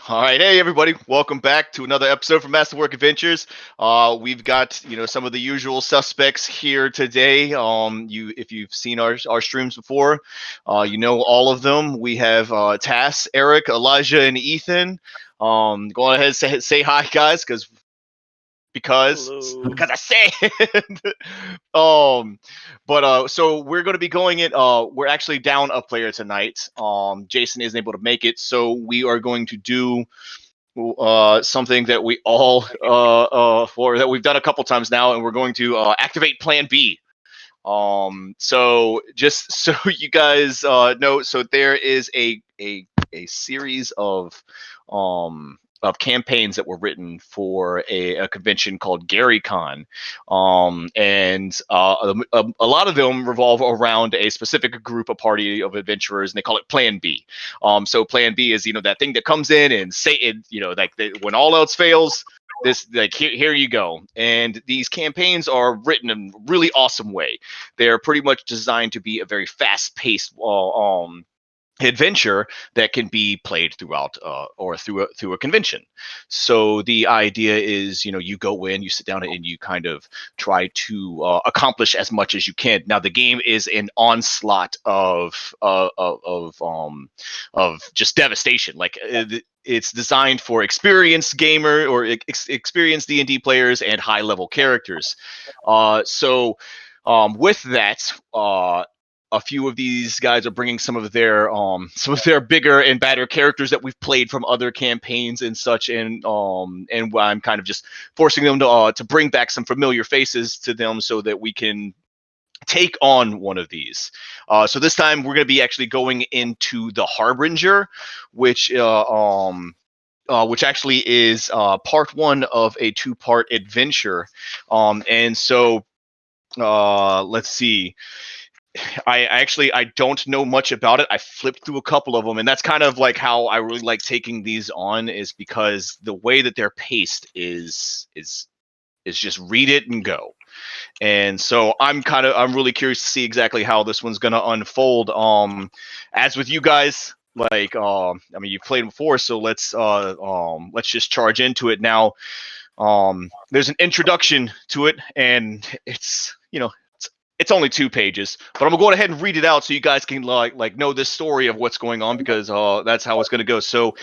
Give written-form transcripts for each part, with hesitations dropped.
All right, hey everybody, welcome back to another episode from Masterwork Adventures. We've got some of the usual suspects here today. If you've seen our streams before, you know all of them. We have Tass, Eric, Elijah, and Ethan. Go ahead and say hi, guys, because Hello. because I said. um, but so we're going to be going in. We're actually down a player tonight. Jason isn't able to make it, so we are going to do something that we all for that we've done a couple times now, and we're going to activate Plan B. So just so you guys know, so there is a series of campaigns that were written for a convention called GaryCon, and a lot of them revolve around a specific group, a party of adventurers, and they call it Plan B. So Plan B is that thing that comes in and say it, when all else fails, this like here you go. And these campaigns are written in a really awesome way. They're pretty much designed to be a very fast-paced adventure that can be played throughout or through a convention. So the idea is, you go in, you sit down, and you kind of try to accomplish as much as you can. Now the game is an onslaught of just devastation. It's designed for experienced gamer or experienced D&D players and high level characters. So with that, a few of these guys are bringing some of their bigger and badder characters that we've played from other campaigns and such, and I'm kind of just forcing them to bring back some familiar faces to them so that we can take on one of these. So this time we're going to be actually going into the Harbinger, which actually is part one of a two-part adventure. And so let's see. I don't know much about it. I flipped through a couple of them, and that's kind of like how I really like taking these on, is because the way that they're paced is just read it and go. And so I'm really curious to see exactly how this one's gonna unfold. As with you guys, I mean, you've played before, so let's just charge into it now. There's an introduction to it, and it's only 2 pages, but I'm gonna go ahead and read it out so you guys can know this story of what's going on, because that's how it's gonna go. So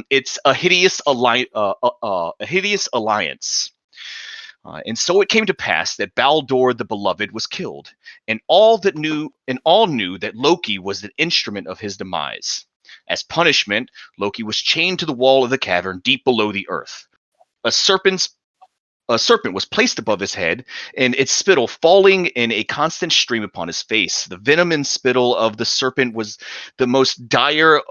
it's a hideous alliance. And so it came to pass that Baldur the Beloved was killed, and all knew that Loki was the instrument of his demise. As punishment, Loki was chained to the wall of the cavern deep below the earth. A serpent's a serpent was placed above his head, and its spittle falling in a constant stream upon his face. The venom and spittle of the serpent was the most dire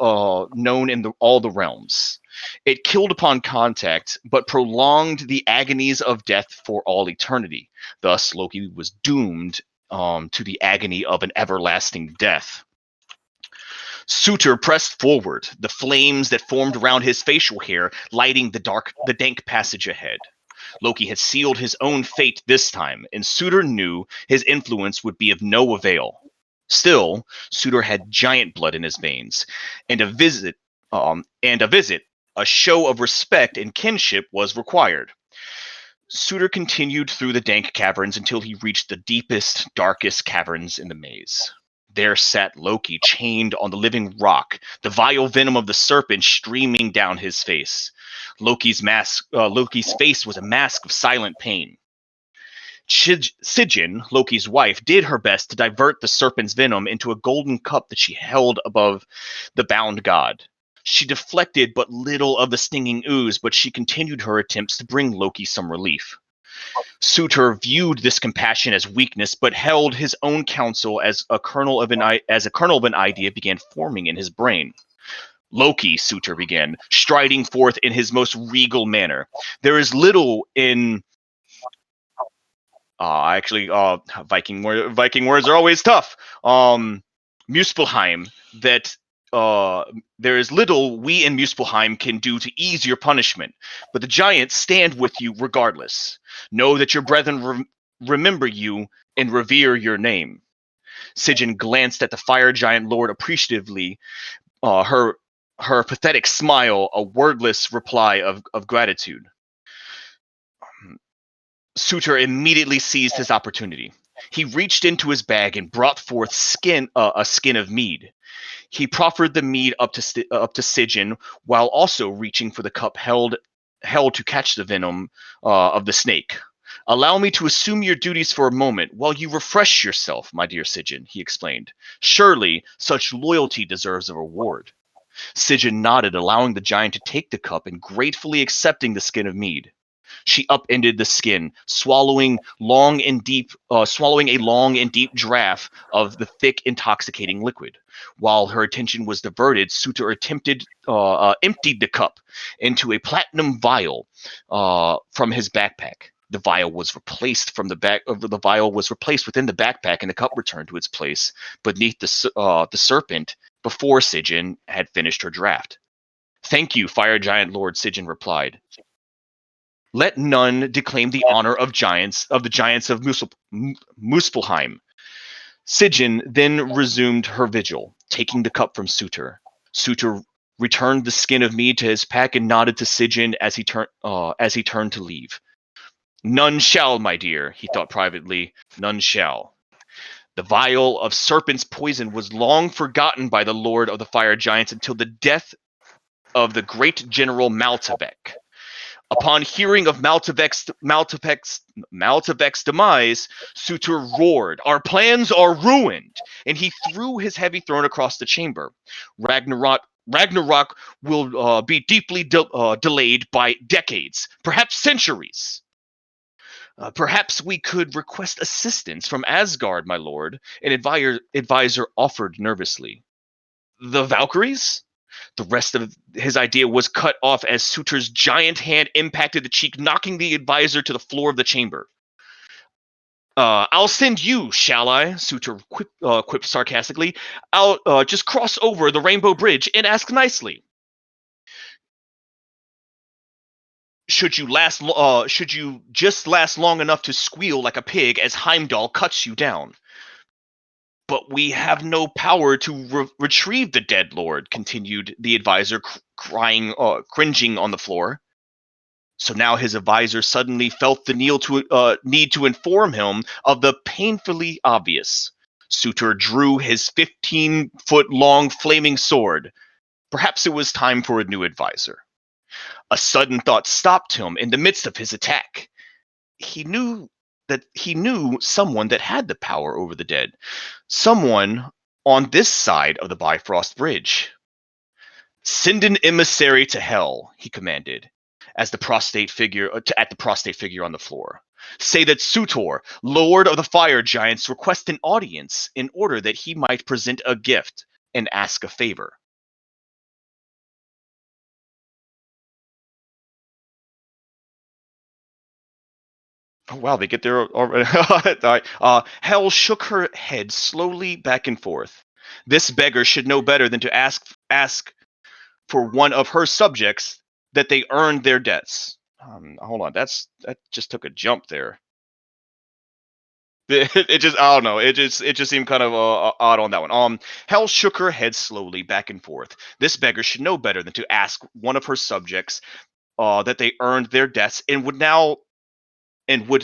known in all the realms. It killed upon contact, but prolonged the agonies of death for all eternity. Thus, Loki was doomed to the agony of an everlasting death. Sutor pressed forward, the flames that formed around his facial hair lighting the dank passage ahead. Loki had sealed his own fate this time, and Sutor knew his influence would be of no avail. Still, Sutor had giant blood in his veins, and a show of respect and kinship was required. Sutor continued through the dank caverns until he reached the deepest, darkest caverns in the maze. There sat Loki, chained on the living rock, the vile venom of the serpent streaming down his face. Loki's face was a mask of silent pain. Sigyn, Loki's wife, did her best to divert the serpent's venom into a golden cup that she held above the bound god. She deflected but little of the stinging ooze, but she continued her attempts to bring Loki some relief. Sutor viewed this compassion as weakness, but held his own counsel as a kernel of an idea began forming in his brain. Loki, Sutor began, striding forth in his most regal manner. There is little in Viking words are always tough. Muspelheim, that there is little we in Muspelheim can do to ease your punishment, but the giants stand with you regardless. Know that your brethren remember you and revere your name. Sigyn glanced at the fire giant lord appreciatively. Her her pathetic smile a wordless reply of gratitude. Suitor immediately seized his opportunity. He reached into his bag and brought forth a skin of mead. He proffered the mead up to Sigyn, while also reaching for the cup held to catch the venom of the snake. "Allow me to assume your duties for a moment, while you refresh yourself, my dear Sigyn," he explained. "Surely such loyalty deserves a reward." Sigyn nodded, allowing the giant to take the cup and gratefully accepting the skin of mead. She upended the skin, swallowing a long and deep draught of the thick, intoxicating liquid. While her attention was diverted, Suitor emptied the cup into a platinum vial from his backpack. The vial was replaced within the backpack, and the cup returned to its place beneath the serpent before Sigyn had finished her draft. "Thank you, Fire Giant Lord," Sigyn replied. "Let none declaim the honor of the giants of Muspelheim." Sigyn then resumed her vigil, taking the cup from Suitor. Suitor returned the skin of mead to his pack and nodded to Sigyn as he turned to leave. "None shall, my dear," he thought privately. "None shall." The vial of serpent's poison was long forgotten by the Lord of the Fire Giants until the death of the great General Maltavek. Upon hearing of Maltavek's demise, Suitor roared, "Our plans are ruined!" And he threw his heavy throne across the chamber. Ragnarok will be deeply delayed by decades, perhaps centuries. "Perhaps we could request assistance from Asgard, my lord," an advisor offered nervously. "The Valkyries?" The rest of his idea was cut off as Suitor's giant hand impacted the cheek, knocking the advisor to the floor of the chamber. "I'll send you, shall I?" Suitor quipped sarcastically. "I'll just cross over the Rainbow Bridge and ask nicely. Should you just last long enough to squeal like a pig as Heimdall cuts you down?" "But we have no power to retrieve the dead lord," continued the advisor, cringing on the floor. So now his advisor suddenly felt the need to inform him of the painfully obvious. Suitor drew his 15-foot-long flaming sword. Perhaps it was time for a new advisor. A sudden thought stopped him in the midst of his attack. He knew someone that had the power over the dead. Someone on this side of the Bifrost Bridge. "Send an emissary to hell," he commanded, at the prostrate figure on the floor. "Say that Suitor, Lord of the Fire Giants, requests an audience in order that he might present a gift and ask a favor." Oh, wow, they get there already. Hell shook her head slowly back and forth. This beggar should know better than to ask for one of her subjects that they earned their debts. Hold on, that just took a jump there. It just I don't know. It just seemed kind of odd on that one. Hell shook her head slowly back and forth. This beggar should know better than to ask one of her subjects that they earned their debts and would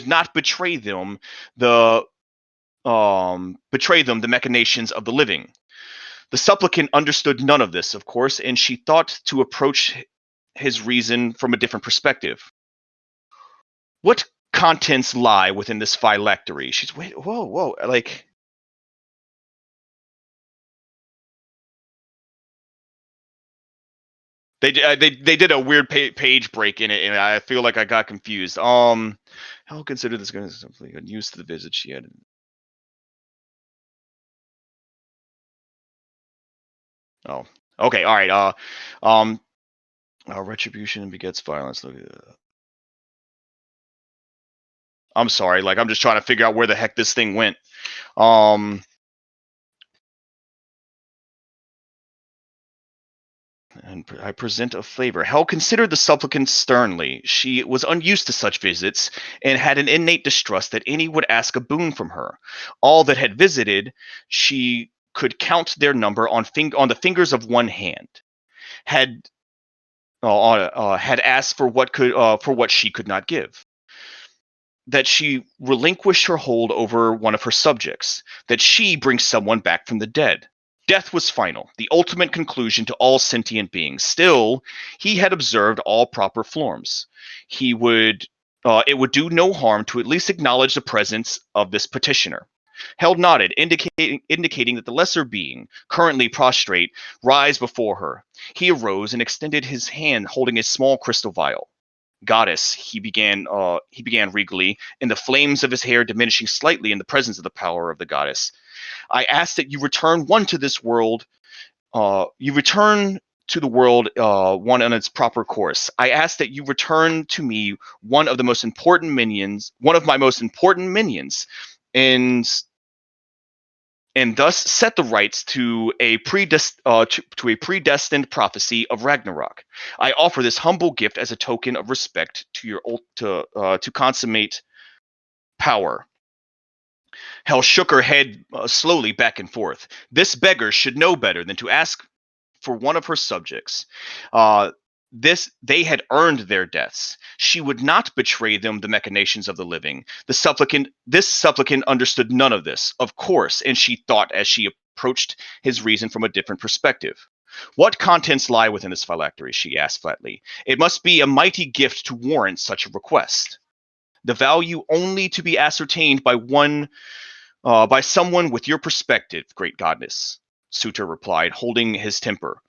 not the betray them the machinations of the living. The supplicant understood none of this, of course, and she thought to approach his reason from a different perspective. What contents lie within this phylactery? She's wait, whoa, like they did a weird page break in it, and I feel like I got confused. How consider this going to simply unused to the visit she had. Oh, okay, all right. Um, retribution begets violence. I'm sorry, like I'm just trying to figure out where the heck this thing went. Um, and I present a favor. Hell considered the supplicant sternly. She was unused to such visits and had an innate distrust that any would ask a boon from her. All that had visited, she could count their number on the fingers of one hand. had had asked for what she could not give. That she relinquished her hold over one of her subjects. That she brings someone back from the dead. Death was final, the ultimate conclusion to all sentient beings. Still, he had observed all proper forms. He would it would do no harm to at least acknowledge the presence of this petitioner. Held nodded, indicating that the lesser being, currently prostrate, rise before her. He arose and extended his hand, holding a small crystal vial. Goddess, he began regally, and the flames of his hair diminishing slightly in the presence of the power of the goddess. I ask that you return one to this world. You return to the world one on its proper course. I ask that you return to me one of the most important minions, one of my most important minions, and thus set the rights to a predestined prophecy of Ragnarok. I offer this humble gift as a token of respect to your to consummate power. Hel shook her head slowly back and forth. This beggar should know better than to ask for one of her subjects. Uh, they had earned their deaths. She would not betray them the machinations of the living. This supplicant understood none of this, of course, and she thought as she approached his reason from a different perspective. What contents lie within this phylactery? She asked flatly. It must be a mighty gift to warrant such a request. The value only to be ascertained by someone with your perspective, great goddess, Suter replied, holding his temper.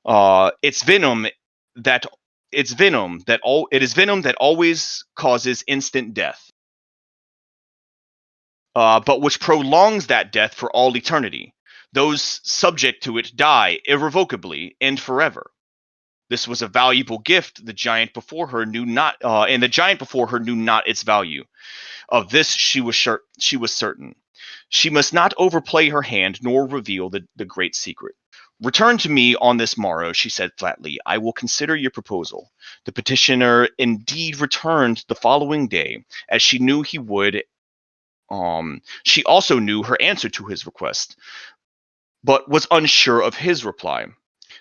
It's venom that it is venom that always causes instant death, but which prolongs that death for all eternity. Those subject to it die irrevocably and forever. This was a valuable gift. The giant before her knew not, and the giant before her knew not its value. Of this she was certain. She must not overplay her hand nor reveal the great secret. Return to me on this morrow, she said flatly. I will consider your proposal. The petitioner indeed returned the following day, as she knew he would. She also knew her answer to his request, but was unsure of his reply,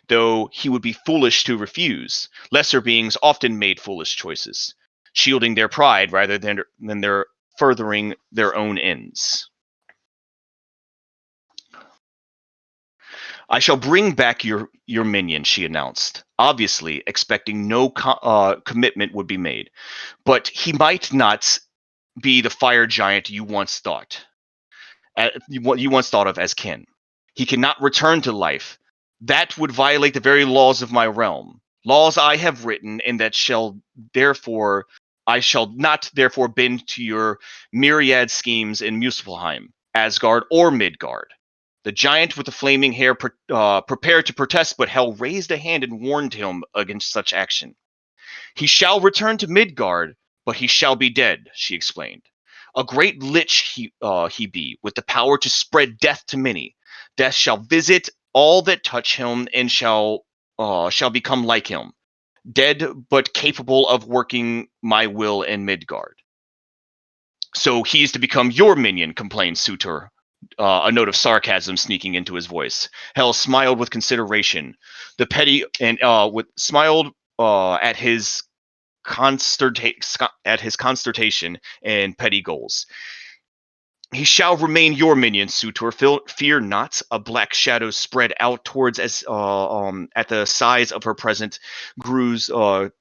though he would be foolish to refuse. Lesser beings often made foolish choices, shielding their pride rather than their furthering their own ends. I shall bring back your minion, she announced, obviously expecting no commitment would be made. But he might not be the fire giant you once thought, what you once thought of as kin. He cannot return to life. That would violate the very laws of my realm, laws I have written, and that I shall not therefore bend to your myriad schemes in Muspelheim, Asgard, or Midgard. The giant with the flaming hair prepared to protest, but Hel raised a hand and warned him against such action. He shall return to Midgard, but he shall be dead, she explained. A great lich he be, with the power to spread death to many. Death shall visit all that touch him, and shall become like him. Dead, but capable of working my will in Midgard. So he is to become your minion, complained Sutor, a note of sarcasm sneaking into his voice. Hel smiled with consideration. The petty and smiled at his consternation and petty goals. He shall remain your minion, Sutor. Fear not. A black shadow spread out towards at the size of her present grews to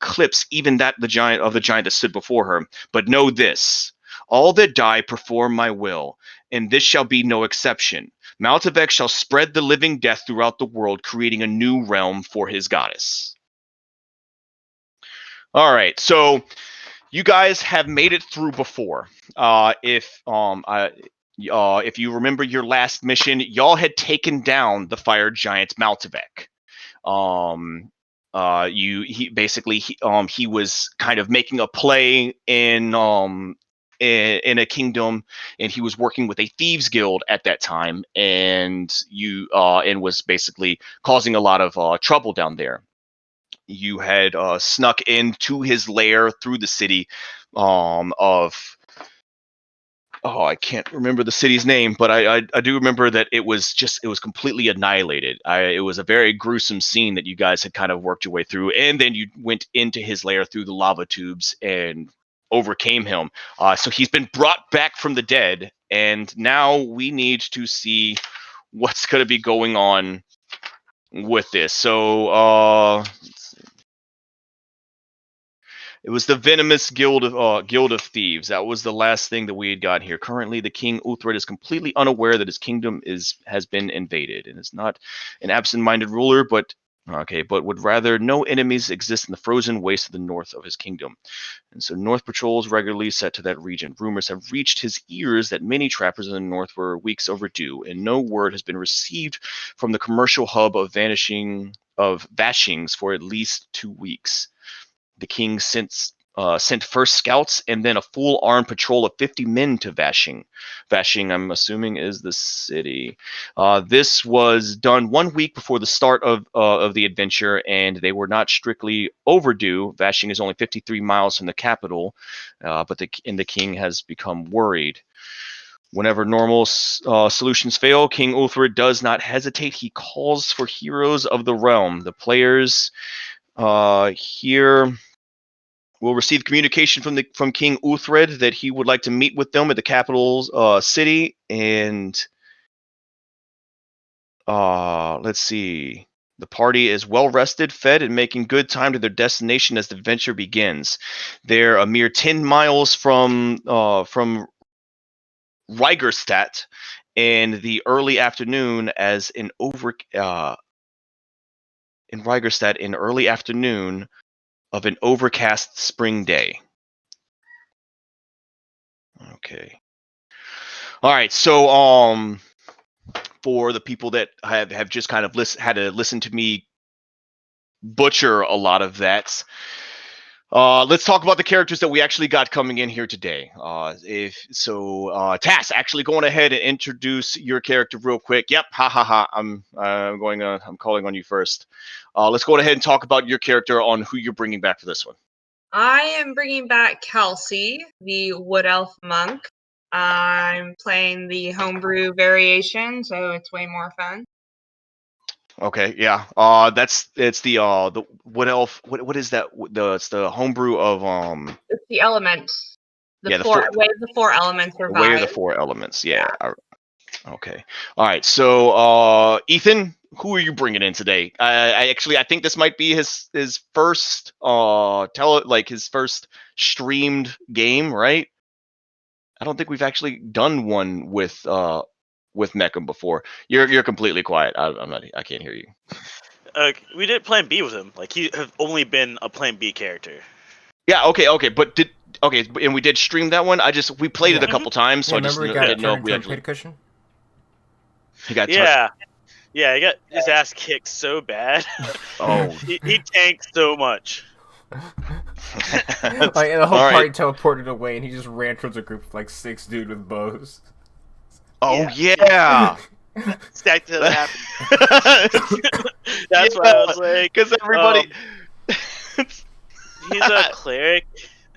eclipse even that the giant that stood before her. But know this: all that die perform my will, and this shall be no exception. Maltavek shall spread the living death throughout the world, creating a new realm for his goddess. All right, so you guys have made it through before. If you remember your last mission, y'all had taken down the fire giant Maltavek. He was kind of making a play in a kingdom, and he was working with a thieves guild at that time, and was basically causing a lot of trouble down there. You had snuck into his lair through the city of oh, I can't remember the city's name, but I do remember that it was completely annihilated. It was a very gruesome scene that you guys had kind of worked your way through, and then you went into his lair through the lava tubes and overcame him. So he's been brought back from the dead, and now we need to see what's going to be going on with this. So it was the venomous guild of thieves. That was the last thing that we had got here. Currently, the king Uthred is completely unaware that his kingdom has been invaded, and is not an absent-minded ruler, but would rather no enemies exist in the frozen waste of the north of his kingdom. And so North patrols regularly set to that region. Rumors have reached his ears that many trappers in the north were weeks overdue, and no word has been received from the commercial hub of Vashings for at least 2 weeks. The king sent first scouts and then a full armed patrol of 50 men to Vashing. Vashing, I'm assuming, is the city. This was done 1 week before the start of the adventure, and they were not strictly overdue. Vashing is only 53 miles from the capital, but the king has become worried. Whenever normal solutions fail, King Uthred does not hesitate. He calls for heroes of the realm. The players here will receive communication from King Uthred that he would like to meet with them at the capital city. And let's see. The party is well rested, fed, and making good time to their destination as the adventure begins. They're a mere 10 miles from Rigerstadt in the early afternoon in Rigerstadt in early afternoon of an overcast spring day. Okay. All right. So for the people that have just kind of had to listen to me butcher a lot of that, let's talk about the characters that we actually got coming in here today. Tass, actually going ahead and introduce your character real quick. Yep, ha ha ha. I'm calling on you first. Let's go ahead and talk about your character on who you're bringing back for this one. I am bringing back Kelsey, the Wood Elf monk. I'm playing the homebrew variation, so it's way more fun. Okay, yeah. It's the Wood Elf. What is that? It's the homebrew of It's the elements. The Way of the four elements revive. The way of the four elements. Yeah. Okay. All right. So, Ethan, who are you bringing in today? I think this might be his first his first streamed game, right? I don't think we've actually done one with Meckham before. You're completely quiet. I can't hear you. We did Plan B with him. Like, he has only been a Plan B character. Yeah. Okay. And we did stream that one. We played it a couple times, so I just didn't know if we actually. Cushion? He got yeah, he got his ass kicked so bad. Oh, he tanked so much. Like, and the whole party teleported away, and he just ran towards a group of like 6 dudes with bows. Oh yeah. Stacked to that happened. That's why I was like, because everybody. He's a cleric.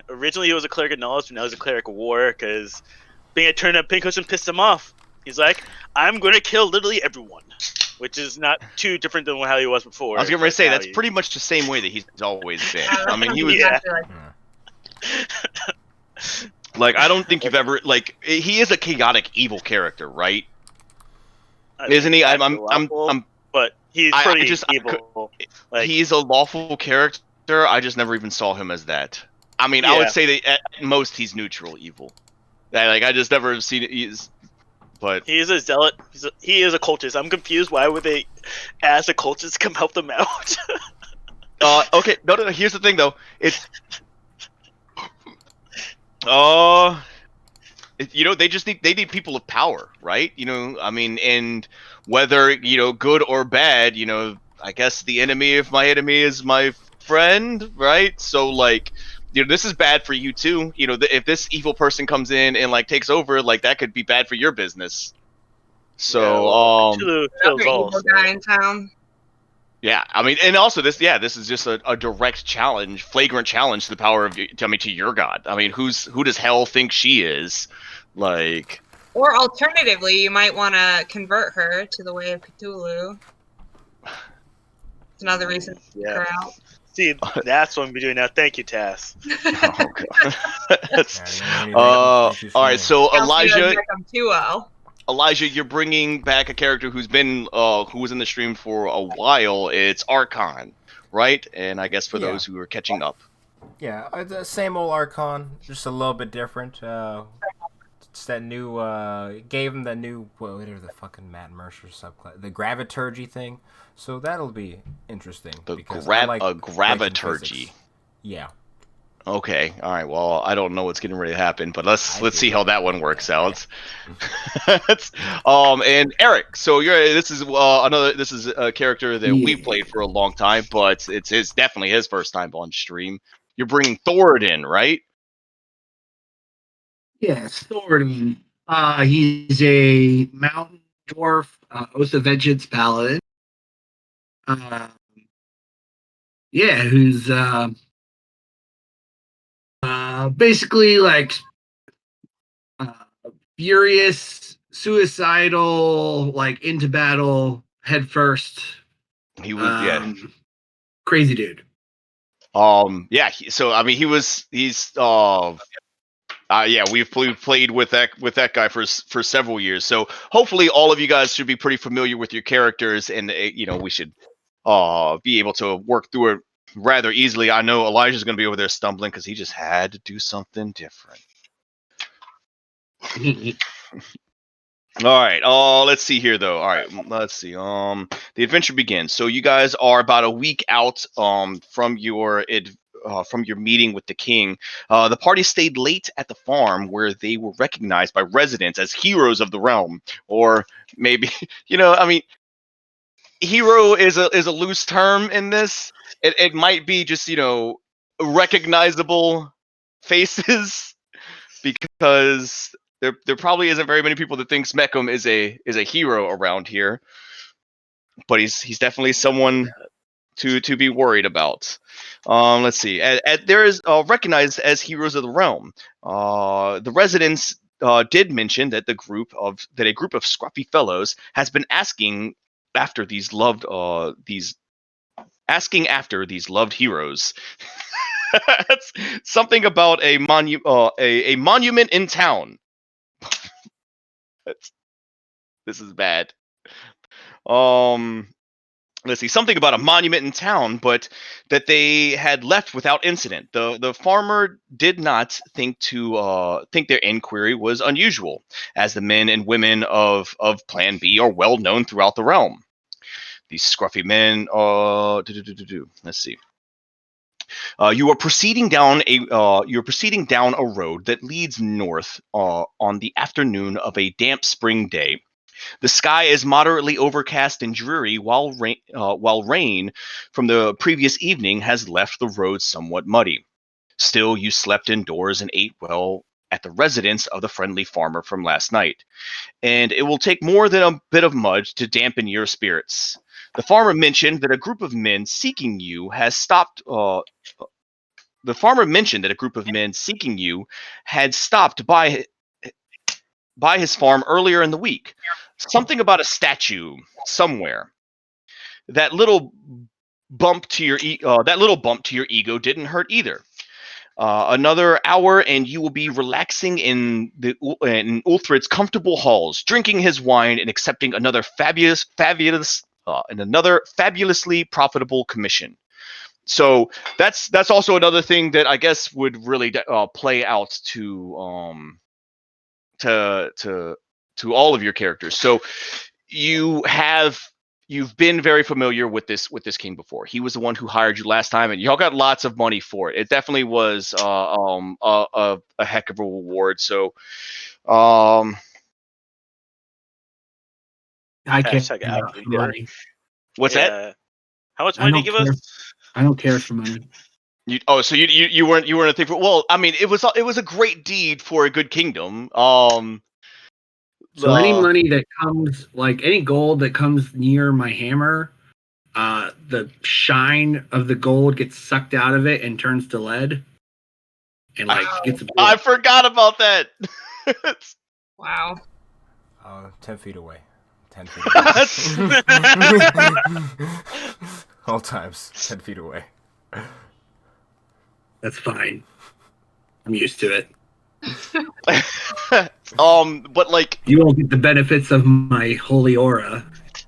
Originally, he was a cleric of knowledge, but now he's a cleric of war. Because being a turned-up pincushion pissed him off. He's like, I'm going to kill literally everyone, which is not too different than how he was before. I was going to say that's pretty much the same way that he's always been. I mean, he was. Yeah. Like, I don't think you've ever he is a chaotic evil character, right? Isn't he? But he's pretty evil. He's a lawful character. I just never even saw him as that. I mean, I would say that at most he's neutral evil. I just never seen it. But he is a zealot. He is a cultist. I'm confused. Why would they ask a cultist to come help them out? Okay. No. Here's the thing, though. They need people of power, right? I mean, and whether good or bad, I guess the enemy of my enemy is my friend, right? So this is bad for you too. If this evil person comes in and takes over, that could be bad for your business. So another evil guy in town. Yeah, I mean, and also this is just a direct challenge, flagrant challenge to the power of to your god. I mean, who does hell think she is? Like, Or alternatively, you might want to convert her to the way of Cthulhu. It's another reason to take her out. See, that's what I'm doing now. Thank you, Tass. oh god. That's- Yeah, the only all thing right, so Kelsey doesn't Elijah, make them too well. you're bringing back a character who's been who was in the stream for a while. It's Archon, right? And I guess for Yeah. those who are catching up. Yeah, the same old Archon, just a little bit different. It's that new, gave him that new, whatever the fucking Matt Mercer subclass, the graviturgy thing. So that'll be interesting. The because I like graviturgy. physics. Yeah. Okay, all right. Well, I don't know what's getting ready to happen, but let's I see do. how that one works out. And Eric, so this is a character that we played for a long time, but it's definitely his first time on stream. You're bringing Thoradin, right? Yes, Thoradin. He's a mountain dwarf, Oath of Vengeance paladin. Yeah, who's basically like furious, suicidal, like into battle, head first. He was Crazy dude. Yeah. So I mean, we've played with that guy for several years. So hopefully, all of you guys should be pretty familiar with your characters, and we should be able to work through it rather easily. I know Elijah's going to be over there stumbling because he just had to do something different. All right. Let's see here, though. All right. Let's see. The adventure begins. So you guys are about a week out from your meeting with the king. The party stayed late at the farm where they were recognized by residents as heroes of the realm, or maybe I mean, hero is a loose term in this. It might be just recognizable faces because there probably isn't very many people that think Smeckham is a hero around here, but he's definitely someone to be worried about. Let's see. There is recognized as heroes of the realm. The residents did mention that a group of scruffy fellows has been asking after these loved heroes. That's something about a monument in town. This is bad. Let's see, something about a monument in town, but that they had left without incident. The farmer did not think their inquiry was unusual, as the men and women of Plan B are well known throughout the realm. These scruffy men. Let's see. You are proceeding down a road that leads north on the afternoon of a damp spring day. The sky is moderately overcast and dreary, while rain from the previous evening has left the road somewhat muddy. Still, you slept indoors and ate well at the residence of the friendly farmer from last night, and it will take more than a bit of mud to dampen your spirits. The farmer mentioned that a group of men seeking you has stopped. The farmer mentioned that a group of men seeking you had stopped by his farm earlier in the week. Something about a statue somewhere. That little bump to your ego didn't hurt either. Another hour, and you will be relaxing in Ulthred's comfortable halls, drinking his wine and accepting another fabulously profitable commission. So that's also another thing that I guess would really play out to all of your characters. So you've been very familiar with this king before. He was the one who hired you last time, and y'all got lots of money for it. It definitely was a heck of a reward. So I care Hashtag about acting. money. what's that? How much money do you give us? I don't care for money. So you weren't a thing for. Well, I mean, it was a great deed for a good kingdom. So any money that comes, like any gold that comes near my hammer, the shine of the gold gets sucked out of it and turns to lead, and gets. I forgot about that. Wow. 10 feet away. 10 feet away. All times, 10 feet away. That's fine. I'm used to it. But like, You won't get the benefits of my holy aura,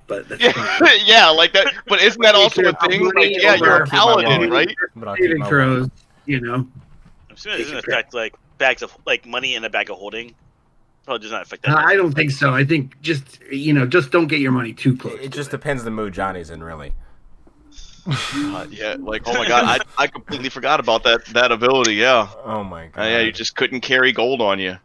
but that's fine. yeah, like that. But isn't that also a thing? Money Like, yeah, you're a over paladin, wallet. right? But I'll keep Saving my throws, you know. I'm assuming it doesn't affect like bags of like money in a bag of holding. Probably does not affect that. I don't think so. I think just don't get your money too close. It just depends the mood Johnny's in, really. Yeah, like, oh my god, I completely forgot about that ability. Yeah. Oh my god. Yeah, you just couldn't carry gold on you.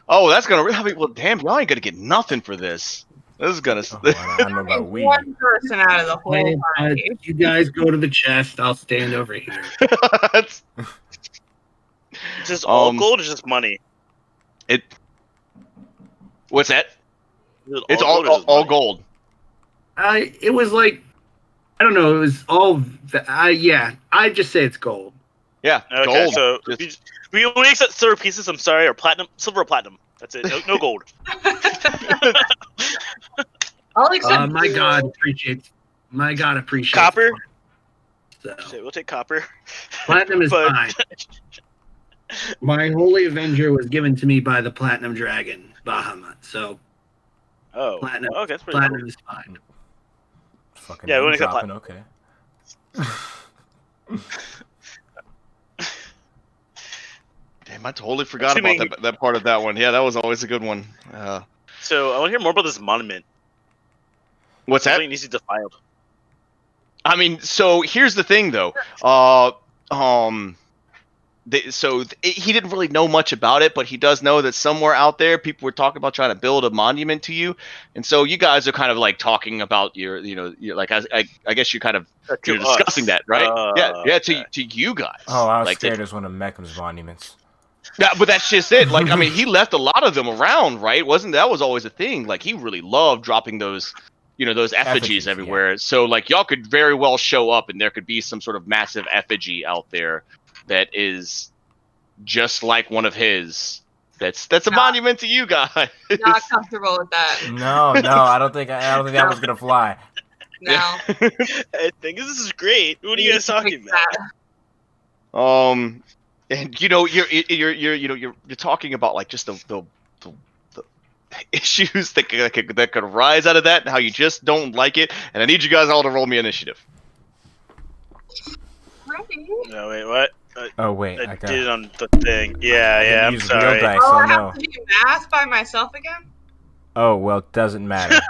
Oh, that's gonna really. Well, damn, y'all ain't gonna get nothing for this. This is gonna. Oh, I don't know about weed. One person out of the whole party. You guys go to the chest. I'll stand over here. That's- Is this all gold or just money? What's that? Is it It's gold or just all money? gold. It was like, I don't know. It was all. Yeah, I just say it's gold. Yeah, Okay, gold. so Just- we only accept silver pieces. I'm sorry, or platinum, silver or platinum. That's it. No gold. I'll accept My gold. God appreciates. My God appreciates Copper? So, Shit, we'll take copper. platinum is But- fine. My holy avenger was given to me by the platinum dragon Bahamut. So Oh, Platinum. okay, that's pretty platinum cool. is fine. Fucking Yeah, we name only got dropping, okay. Damn, I totally forgot Assuming- about that part of that one. Yeah, that was always a good one. So I want to hear more about this monument. What's that? Something needs to be defiled. I mean, so here's the thing, though. He didn't really know much about it, but he does know that somewhere out there, people were talking about trying to build a monument to you, and so you guys are kind of like talking about your like I guess you're kind of To discussing us. that, right? Yeah, Okay. to you guys. Oh, I was like scared it was one of Meckham's monuments. Yeah, but that's just it. Like, I mean, he left a lot of them around, right? That was always a thing? Like, he really loved dropping those, those effigies everywhere. So, like, y'all could very well show up, and there could be some sort of massive effigy out there that is just like one of his. That's a monument to you guys. Not comfortable with that. No, I don't think that was gonna fly. No. I think this is great. What are you guys talking about? And you're talking about like just the issues that could arise out of that, and how you just don't like it. And I need you guys all to roll me initiative. Ready? No, wait, what? Oh wait, I I got. did it on the thing. Yeah, I'm use sorry. real dice, Oh, so I no. have to do math by myself again? Oh well, it doesn't matter.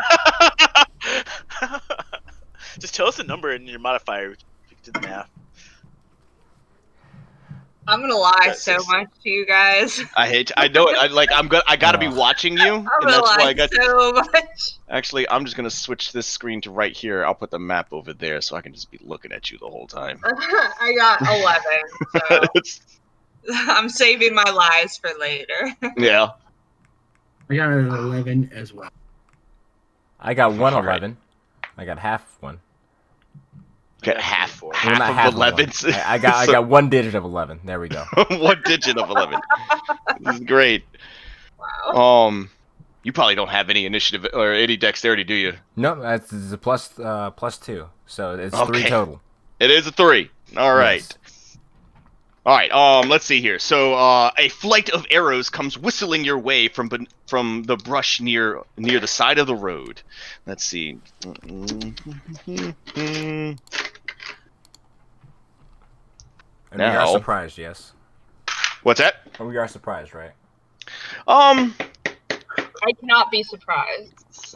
Just tell us the number and your modifier. We can do the math. I'm gonna lie That's so just- much to you guys. I know it. I gotta be watching you, I'm and gonna that's why I lie got. so much. Actually, I'm just gonna switch this screen to right here. I'll put the map over there, so I can just be looking at you the whole time. I got 11, so I'm saving my lies for later. Yeah. I got an 11 as well. I got one All right. 11. I got half one. Get half Four. Well, not of half of one. 11s. I got one digit of 11. There we go. One digit of 11. This is great. Wow. You probably don't have any initiative or any dexterity, do you? No, that's a plus 2, so it's 3 Okay. total. It is a 3. All right. Yes. All right. Let's see here. So, a flight of arrows comes whistling your way from the brush near the side of the road. Let's see. And we are Now- surprised, yes. What's that? Oh, we are surprised, right? I cannot be surprised.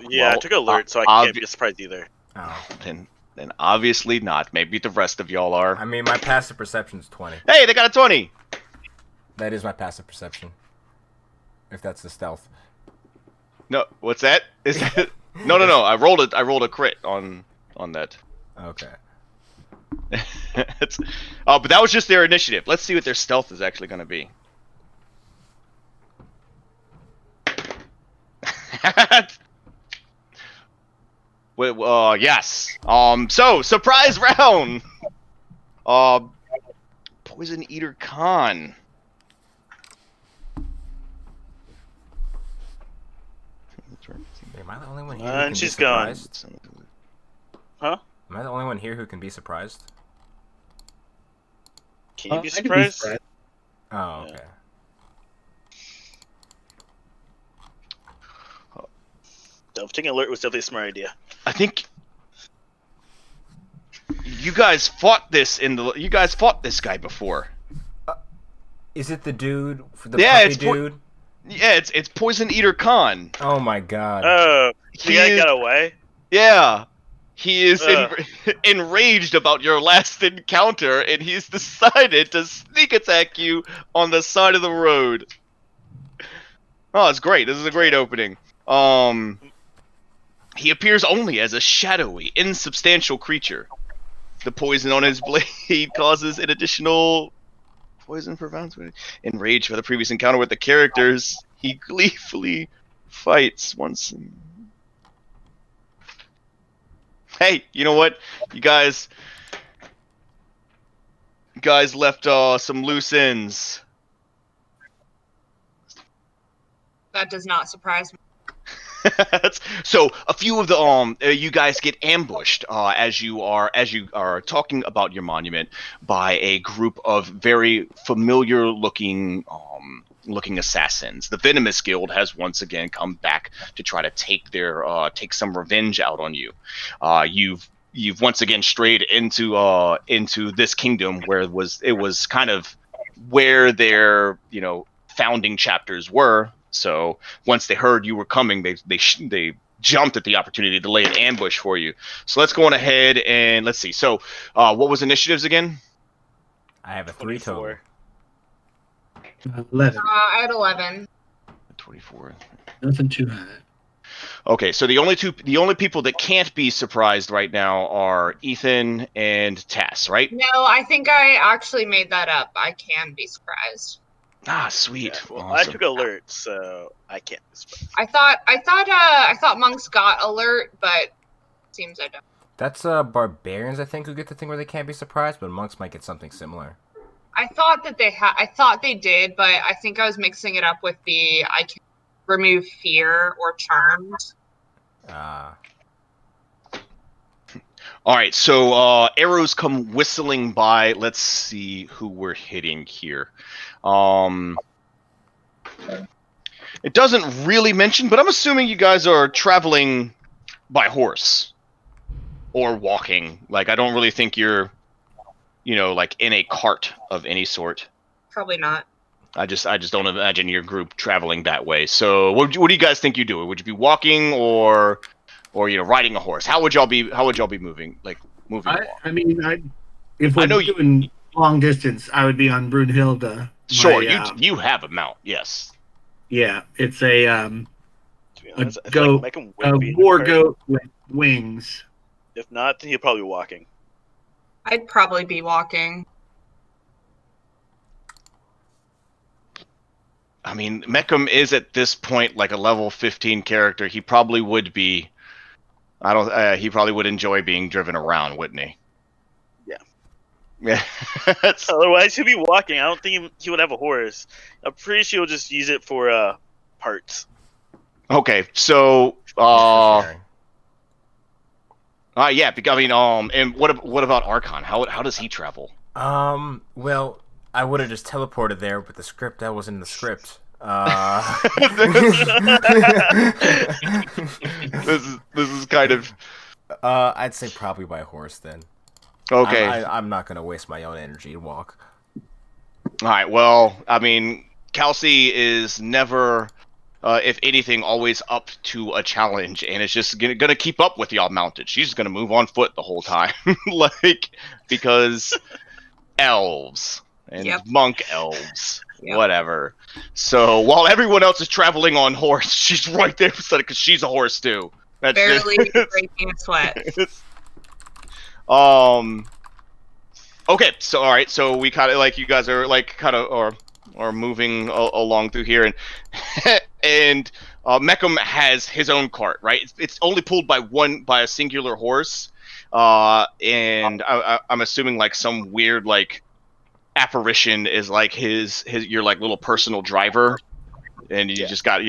Yeah, I Well, took alert, so I can't be surprised either. Oh. Then obviously not. Maybe the rest of y'all are. I mean, my passive perception is 20. Hey, they got a 20. That is my passive perception. If that's the stealth. No, what's that? Is that? No. I rolled a crit on that. Okay. But that was just their initiative. Let's see what their stealth is actually going to be. Wait, yes. So surprise round. Poison Eater Khan. Am I the only one here who And can be she's gone. surprised? Huh? Am I the only one here who can be surprised? Can you be I can be surprised? surprised. Oh, okay. Taking alert was definitely a smart idea. I think you guys fought this guy before. Is it the dude, the Yeah, puppy it's dude? Yeah, it's Poison Eater Khan. Oh my god. Oh, the He guy is- got away? Yeah. He is Ugh. enraged about your last encounter, and he's decided to sneak attack you on the side of the road. Oh, it's great. This is a great opening. He appears only as a shadowy, insubstantial creature. The poison on his blade causes an additional poison for rounds. Enraged by the previous encounter with the characters, he gleefully fights once. Hey, you know what? You guys left some loose ends. That does not surprise me. So a few of the you guys get ambushed as you are talking about your monument by a group of very familiar looking assassins. The Venomous Guild has once again come back to try to take some revenge out on you. You've once again strayed into this kingdom where it was kind of where their founding chapters were. So once they heard you were coming, they jumped at the opportunity to lay an ambush for you. So let's go on ahead and let's see. So what was initiatives again? I have a 3 total. 11. I had 11. 24. Nothing too high. Okay, so the only people that can't be surprised right now are Ethan and Tass, right? No, I think I actually made that up. I can be surprised. Ah, sweet. Yeah, well, Awesome. I took alert, so I can't be surprised. I thought monks got alert, but seems I don't. That's barbarians, I think, who get the thing where they can't be surprised, but monks might get something similar. I thought that I thought they did, but I think I was mixing it up with the I can remove fear or charmed. All right, so arrows come whistling by. Let's see who we're hitting here. It doesn't really mention, but I'm assuming you guys are traveling by horse or walking. Like, I don't really think you're, like in a cart of any sort. Probably not. I just don't imagine your group traveling that way. So, what do you guys think you do? Would you be walking or riding a horse? How would y'all be moving? Like moving along? I mean, if we're doing long distance, I would be on Brunhilde. Sure, you have a mount, yes. Yeah, it's a To be honest, I feel like Meckham would be in war the cart. goat with wings. If not, then he'll probably be walking. I'd probably be walking. I mean, Meckham is at this point like a level 15 character. He probably would be. He probably would enjoy being driven around, wouldn't he? Yeah. Yeah. Otherwise, he'll be walking. I don't think he would have a horse. I'm pretty sure he'll just use it for parts. Okay, so yeah. I mean, and what about Archon? How does he travel? Well, I would have just teleported there, but the script that was in the script. This is kind of. I'd say probably by horse then. Okay. I'm not gonna waste my own energy to walk. All right. Well, I mean, Kelsey is never, if anything, always up to a challenge, and it's just gonna keep up with y'all mounted. She's gonna move on foot the whole time, because elves and monk elves. Yep. Whatever. So while everyone else is traveling on horse, she's right there because she's a horse too. That's barely breaking a sweat. Okay, so all right, so we kind of like you guys are like kind of or moving along through here, and Meckham has his own cart, right? It's only pulled by a singular horse, and I'm assuming like some weird like apparition is like his your like little personal driver, and you just got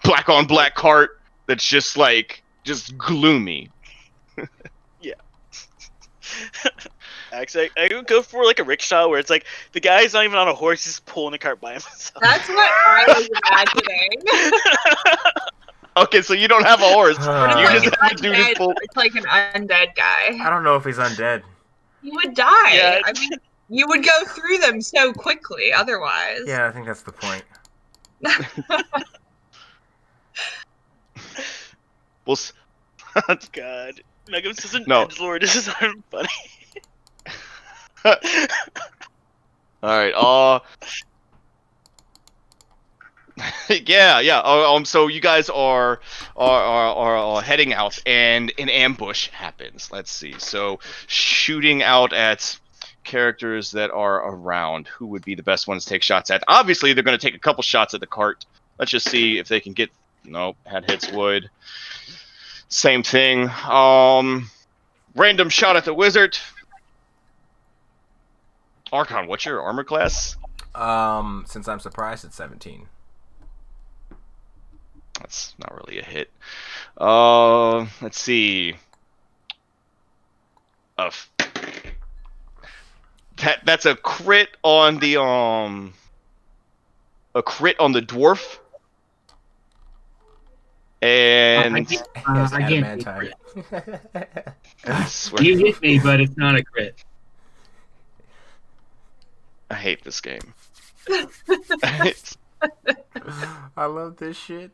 black on black cart that's just gloomy. Actually, I would go for like a rickshaw where it's like the guy's not even on a horse; he's pulling a cart by himself. That's what I was imagining. Okay, so you don't have a horse. But You it's just like have a dude who pull. it's like an undead guy. I don't know if he's undead. You would die. Yeah. I mean, you would go through them so quickly otherwise. Yeah, I think that's the point. Well, God, Megum's just an No. edgelord. This is not funny. all right. Yeah. So you guys are heading out, and an ambush happens. Let's see. So shooting out at characters that are around, who would be the best ones to take shots at? Obviously, they're going to take a couple shots at the cart. Let's just see if they can get. Nope, had hits wood. Same thing. Random shot at the wizard. Archon, what's your armor class? Since I'm surprised, it's 17. That's not really a hit. Let's see. That's a crit on the dwarf. And I can't. Adamantine. I swear, You hit me, but it's not a crit. I hate this game. I love this shit.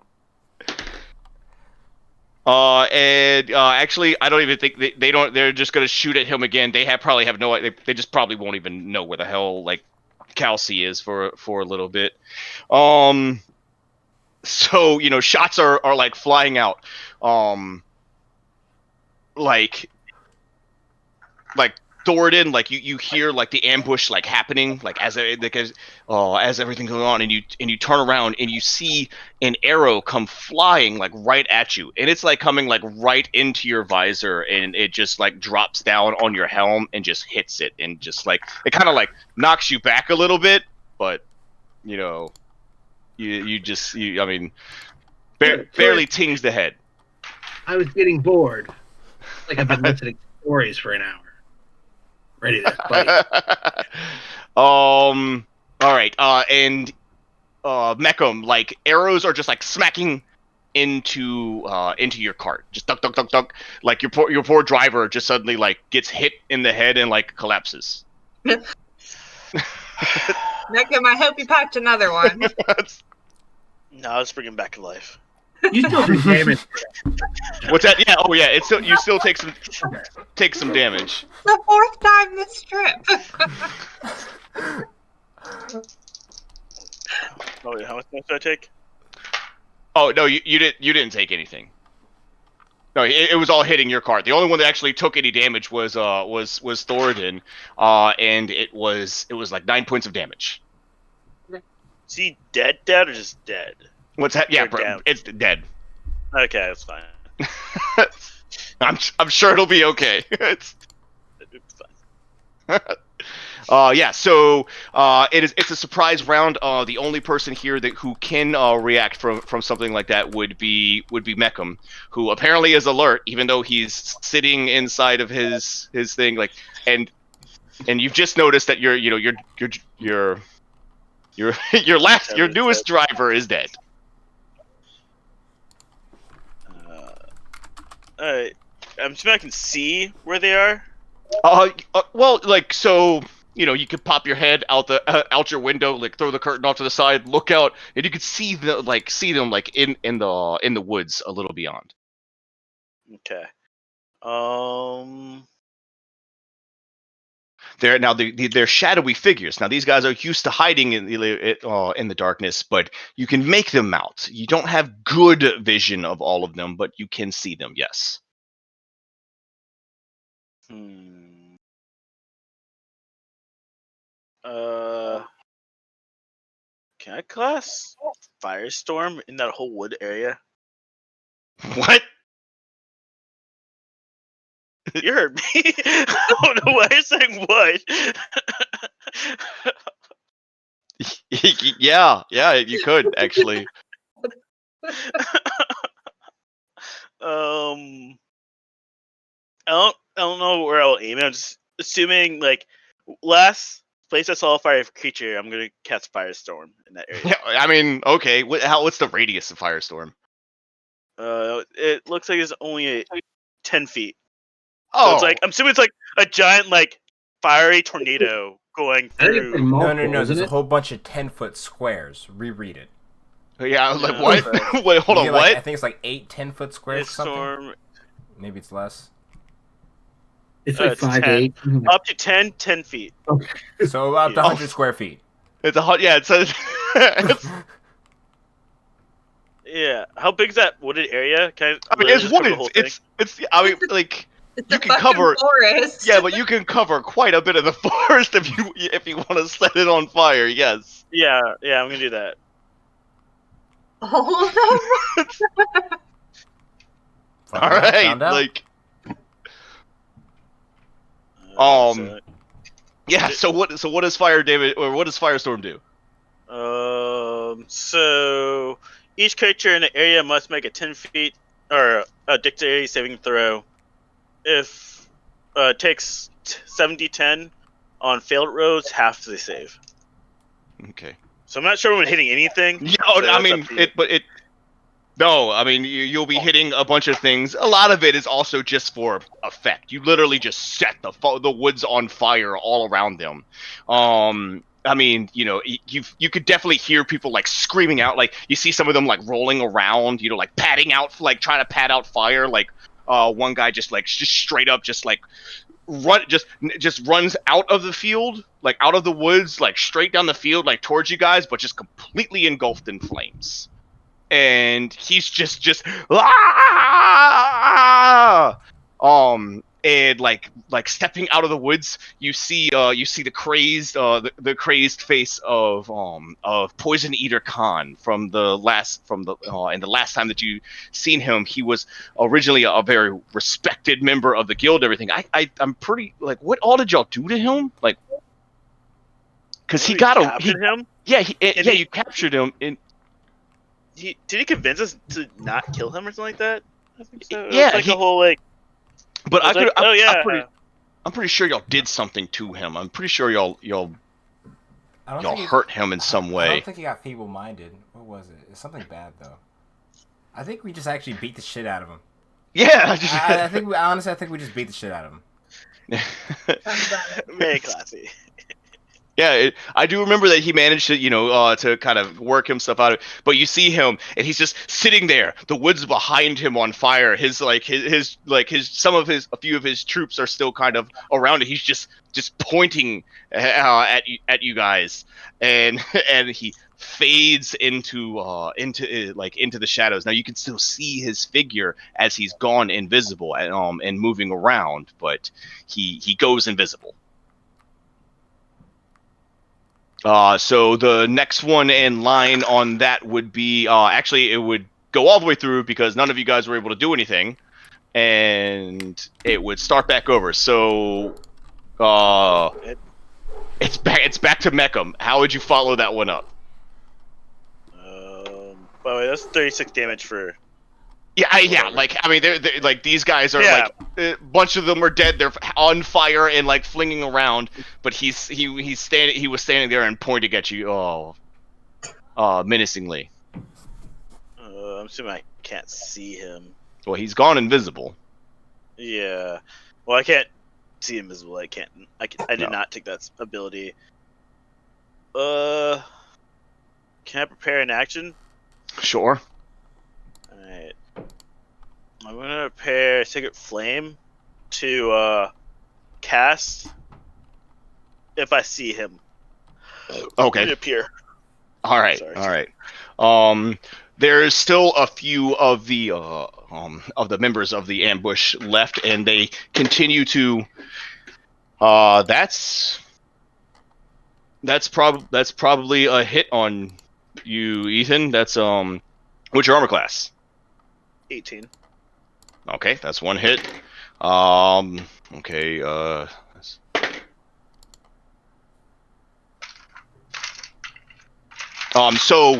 Actually, I don't even think they don't. They're just gonna shoot at him again. Probably have no. They just probably won't even know where the hell Kelsey is for a little bit. So shots are flying out. Like Thoradin, you hear the ambush happening as everything's going on, and you turn around and you see an arrow come flying right at you, and it's coming right into your visor, and it just drops down on your helm and just hits it, and just it kind of knocks you back a little bit, but I mean barely tings the head. I was getting bored. I've been listening to stories for an hour. Ready to fight. All right. And Mecham, arrows are just smacking into your cart. Just duck, duck, duck, duck. Your poor driver just suddenly gets hit in the head and collapses. Meckham, I hope you packed another one. No, let's bring him back to life. You still do damage. What's that? Yeah. Oh, yeah. You still take some damage. The fourth time this trip. Oh, wait, how much damage did I take? Oh no, you didn't take anything. No, it was all hitting your cart. The only one that actually took any damage was Thoradin, and it was 9 points of damage. Is he dead or just dead? What's that? Yeah, Down. it's dead. Okay, that's fine. I'm sure it'll be okay. It's fine. Yeah. So it's a surprise round. The only person here who can react from something like that would be Mecham, who apparently is alert, even though he's sitting inside of his thing. And you've just noticed that your newest driver is dead. Alright. I'm assuming I can see where they are. Well, so you could pop your head out your window, throw the curtain off to the side, look out, and you could see them in the woods a little beyond. Okay. They're shadowy figures. Now these guys are used to hiding in the darkness, but you can make them out. You don't have good vision of all of them, but you can see them. Yes. Can I cast Firestorm in that whole wood area? What? You heard me. I don't know why you're saying what. Yeah, you could actually. I don't know where I'll aim. I'm just assuming like last place I saw a fire creature, I'm gonna cast Firestorm in that area. Yeah, I mean, okay. What's the radius of Firestorm? It looks like it's only 10 feet. So Oh, it's like I'm assuming it's like a giant like fiery tornado going I think it's like through. multiple, No. isn't There's a it? whole bunch of 10-foot squares. Reread it. yeah. Like Yeah, what? so- Wait, hold You on. get, like, I What? think it's like 8 10-foot squares or something. Storm Maybe it's less. It's like it's 5'8". up to 10 feet. So about Yeah. 100 square feet. It's a hot. Yeah. It says. Yeah. How big is that wooded area? Can I mean, literally it's just cover the woods. whole thing? It's. I mean, like It's you a can fucking cover. forest. Yeah, but you can cover quite a bit of the forest if you want to set it on fire. Yes. Yeah, I'm gonna do that. All of them? All right. Found out. Like. Uh, Yeah. So what does Fire David or what does Firestorm do? So each creature in the area must make a 10 feet or a dexterity saving throw. If takes 7d10 on failed rolls, half the save. Okay. So I'm not sure when hitting anything. Yeah. so I that's mean, up to you. No, I mean you'll be hitting a bunch of things. A lot of it is also just for effect. You literally just set the woods on fire all around them. I mean, you could definitely hear people like screaming out. Like you see some of them like rolling around, like patting out, like trying to pat out fire. Like one guy just straight up just like just runs out of the field, like out of the woods, like straight down the field, like towards you guys, but just completely engulfed in flames. And he's just and like stepping out of the woods, you see the crazed face of Poison Eater Khan and the last time that you seen him, he was originally a very respected member of the guild. Everything. I'm pretty like, what all did y'all do to him? Like, because he got captured him. Yeah, you captured him in. Did he convince us to not kill him or something like that? I think so. It Yeah, was like a whole like. But I was like, oh yeah. I'm pretty sure y'all did something to him. I'm pretty sure y'all I don't think hurt him in some I way. don't think he got feeble-minded. What was it? It's something bad though. I think we just actually beat the shit out of him. Yeah, I think we just beat the shit out of him. Very classy. Yeah, I do remember that he managed to, to kind of work himself out of it. But you see him, and he's just sitting there. The woods behind him on fire. A few of his troops are still kind of around it. He's just pointing at you guys, and he fades into the shadows. Now you can still see his figure as he's gone invisible and moving around, but he goes invisible. So the next one in line on that would be actually it would go all the way through because none of you guys were able to do anything, and it would start back over. So it's back to Meckham. How would you follow that one up? By the way, that's 36 damage for. Yeah. Like I mean, they're like these guys are like a bunch of them are dead. They're on fire and like flinging around. But he was standing there and pointing at you, menacingly. I'm assuming I can't see him. Well, he's gone invisible. Yeah. Well, I can't see invisible. I did not take that ability. Can I prepare an action? Sure. Alright. I'm gonna prepare Sacred Flame to cast if I see him. Okay. Appear. All right. Sorry. All right. There's still a few of the members of the ambush left, and they continue to. That's probably a hit on you, Ethan. That's what's your armor class? 18. Okay, that's one hit. Okay. So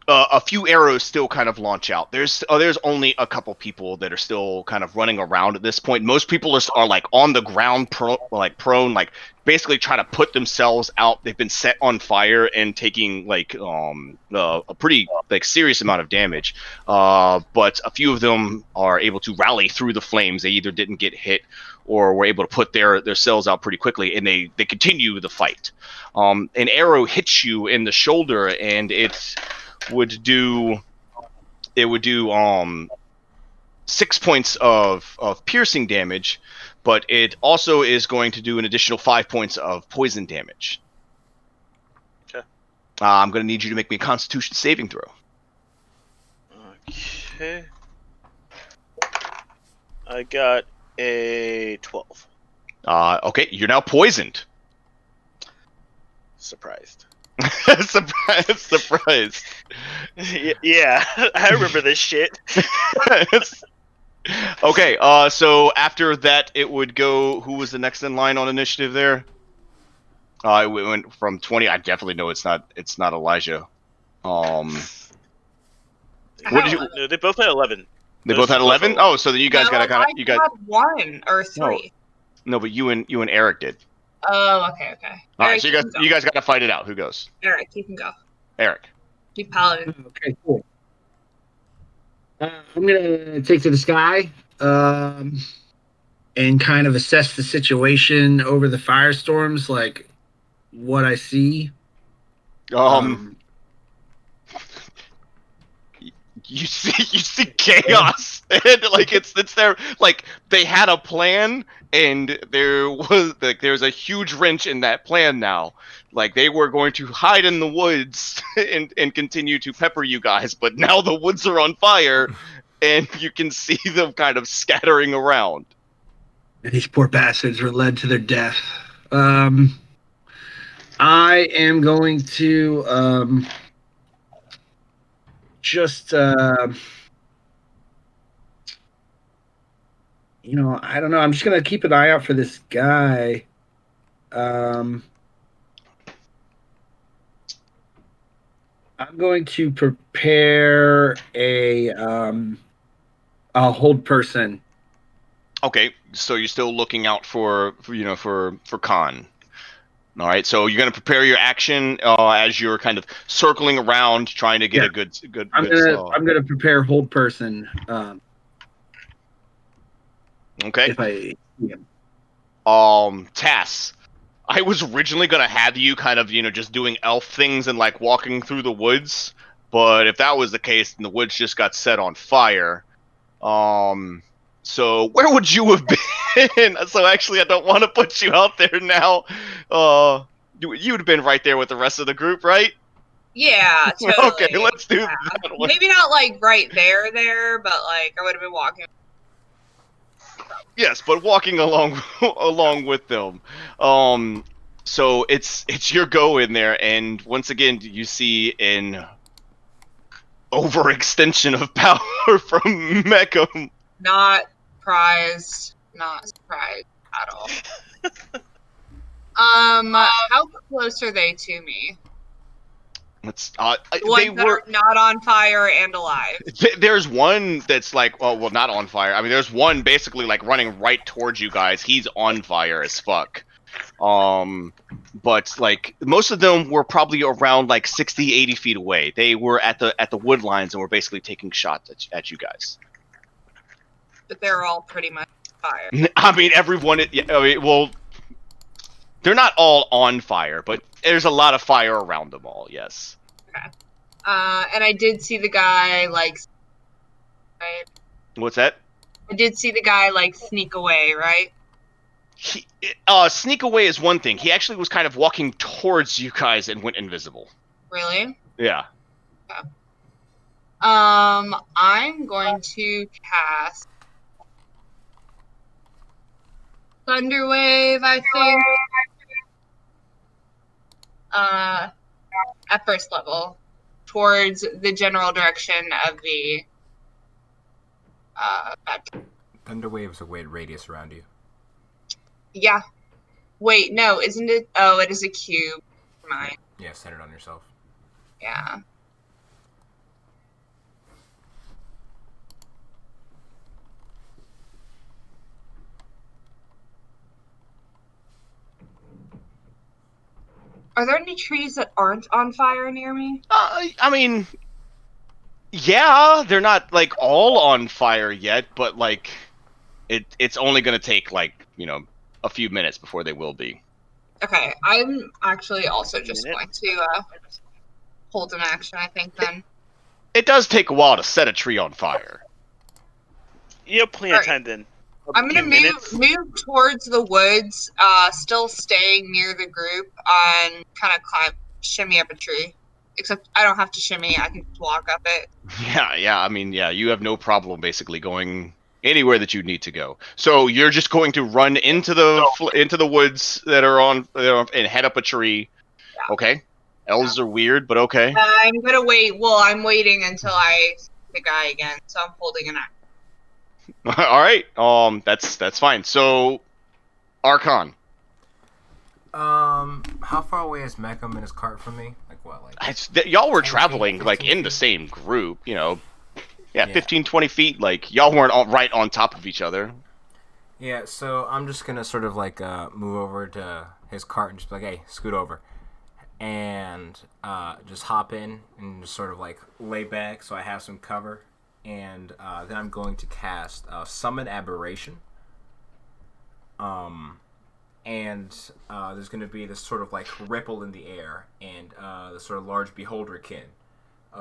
a few arrows still kind of launch out. There's only a couple people that are still kind of running around at this point. Most people are like on the ground, prone, like basically trying to put themselves out. They've been set on fire and taking like a pretty like serious amount of damage. But a few of them are able to rally through the flames. They either didn't get hit or were able to put their cells out pretty quickly, and they continue the fight. An arrow hits you in the shoulder, and it would do 6 points of piercing damage, but it also is going to do an additional 5 points of poison damage. Okay. I'm going to need you to make me a Constitution saving throw. Okay. I got a 12. Okay, you're now poisoned. Surprised. Surprised. Yeah, I remember this shit. Okay, so after that, it would go. Who was the next in line on initiative there? It went from 20. I definitely know it's not Elijah. What did you? No, they both had 11. They both had 11. Oh, so then you guys got I got 1 or 3. No, but you and Eric did. Oh, okay. All right, Eric, so you guys got to fight it out. Who goes? Eric, you can go. Eric. You paladin. Okay, cool. I'm gonna take to the sky, and kind of assess the situation over the firestorms, like what I see. You see chaos, and like it's there. Like they had a plan, and there's a huge wrench in that plan now. Like they were going to hide in the woods and continue to pepper you guys, but now the woods are on fire, and you can see them kind of scattering around. And these poor bastards were led to their death. I am going to just I don't know. I'm just gonna keep an eye out for this guy. I'm going to prepare a hold person. Okay, so you're still looking out for Khan. All right, so you're going to prepare your action as you're kind of circling around, trying to get a good. I'm gonna prepare hold person. Okay. If I see him. Tass. I was originally gonna have you kind of just doing elf things and like walking through the woods, but if that was the case, then the woods just got set on fire. So where would you have been? So actually, I don't want to put you out there now. You'd have been right there with the rest of the group, right? Yeah, totally. Okay, let's do that one. Maybe not like right there, but like I would have been walking. Yes, but walking along with them. So it's your go in there, and once again you see an overextension of power from Meckham. Not surprised at all. How close are they to me? They were not on fire and alive. There's one that's like, well, not on fire. I mean, there's one basically like running right towards you guys. He's on fire as fuck. But like most of them were probably around like 60, 80 feet away. They were at the wood lines and were basically taking shots at you guys. But they're all pretty much fire. I mean, everyone. Well, they're not all on fire, but there's a lot of fire around them all. Yes. Okay. And I did see the guy like. Right? What's that? I did see the guy like sneak away, right? Sneak away is one thing. He actually was kind of walking towards you guys and went invisible. Really? Yeah. Okay. I'm going to cast Thunderwave, I think. At first level, towards the general direction of the Thunderwave is a weight radius around you. Yeah. Wait, no, isn't it? Oh, it is a cube. Mine. Yeah, centered on yourself. Yeah. Are there any trees that aren't on fire near me? I mean, yeah, they're not like all on fire yet, but like it's only gonna take like a few minutes before they will be. Okay, I'm actually also just Minute. going to hold an action, I think, then. It does take a while to set a tree on fire. You have plenty of time then. A I'm few gonna minutes. move towards the woods, still staying near the group, and kind of shimmy up a tree. Except I don't have to shimmy; I can just walk up it. Yeah. I mean, yeah, you have no problem basically going anywhere that you need to go. So you're just going to run into the woods that are on and head up a tree. Yeah. Okay. Elves are weird, but okay. I'm gonna wait. Well, I'm waiting until I see the guy again, so I'm holding an action. All right. That's fine. So, Archon. How far away is Meckham and his cart from me? Like what? Like Y'all were 10 feet, traveling like 15 in the feet? same group, Yeah, Yeah. 15, 20 feet. Like y'all weren't right on top of each other. Yeah, so I'm just gonna sort of like move over to his cart and just be like, hey, scoot over. And just hop in and just sort of like lay back so I have some cover. And then I'm going to cast Summon Aberration. And there's going to be this sort of like ripple in the air, and the sort of large beholderkin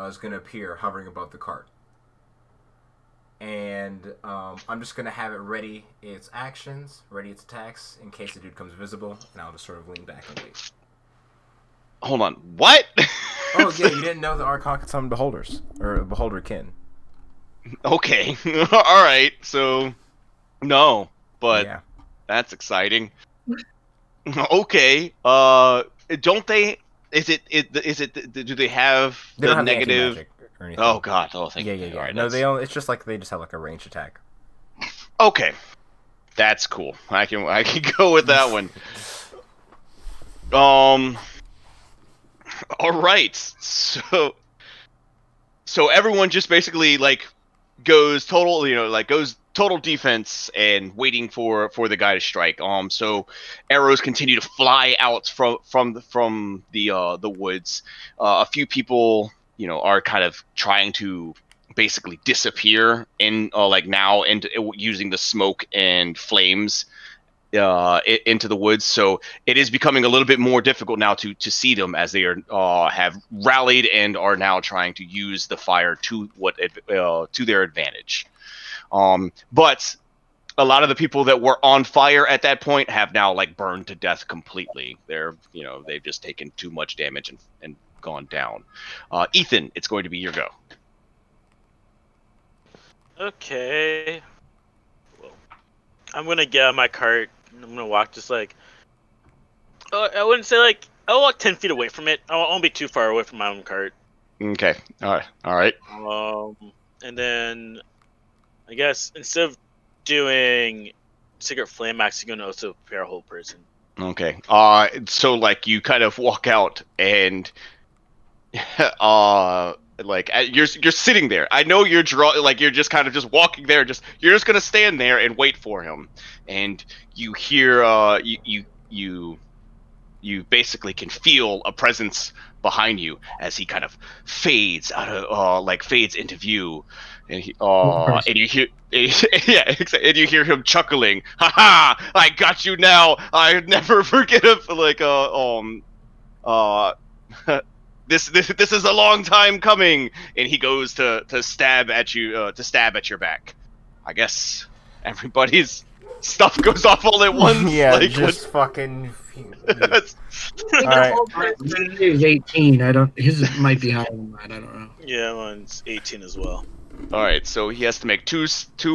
is going to appear hovering above the cart. And I'm just going to have it ready its actions, ready its attacks, in case the dude comes visible, and I'll just sort of lean back and wait. Hold on. What? Oh, yeah, you didn't know the Archon could summon beholders, or beholderkin. Okay. All right. So, no, but Yeah. that's exciting. Okay. Don't they? Is it? Do they have They the don't have negative? the anti-magic or anything. Oh God. Oh, thank Yeah, you. yeah. All right, No, that's- it's just like they just have like a ranged attack. Okay. That's cool. I can go with that one. All right. So everyone just basically like goes total defense and waiting for the guy to strike. So arrows continue to fly out from the woods. A few people, are kind of trying to basically disappear in like now into using the smoke and flames into the woods. So it is becoming a little bit more difficult now to see them as they are have rallied and are now trying to use the fire to their advantage. But a lot of the people that were on fire at that point have now like burned to death completely. They've just taken too much damage and gone down. Ethan, it's going to be your go. Okay. Well, I'm gonna get out of my cart. And I'm gonna walk just like. I wouldn't say like. I'll walk 10 feet away from it. I won't be too far away from my own cart. Okay. All right. And then, I guess instead of doing Secret Flame Axe, I'm gonna also prepare a whole person. Okay. So like you kind of walk out and like you're sitting there. I know you're you're just kind of just walking there. You're just gonna stand there and wait for him. And you hear you basically can feel a presence behind you as he kind of fades out of fades into view, and and you hear and you hear him chuckling, "Ha ha! I got you now. I never forget of this is a long time coming." And he goes to stab at you to stab at your back. I guess everybody's stuff goes off all at once. Yeah, like, just fucking. Think Alright. the whole person. He was 18. I don't. His might be higher than mine. I don't know. Yeah, mine's 18 as well. All right, so he has to make two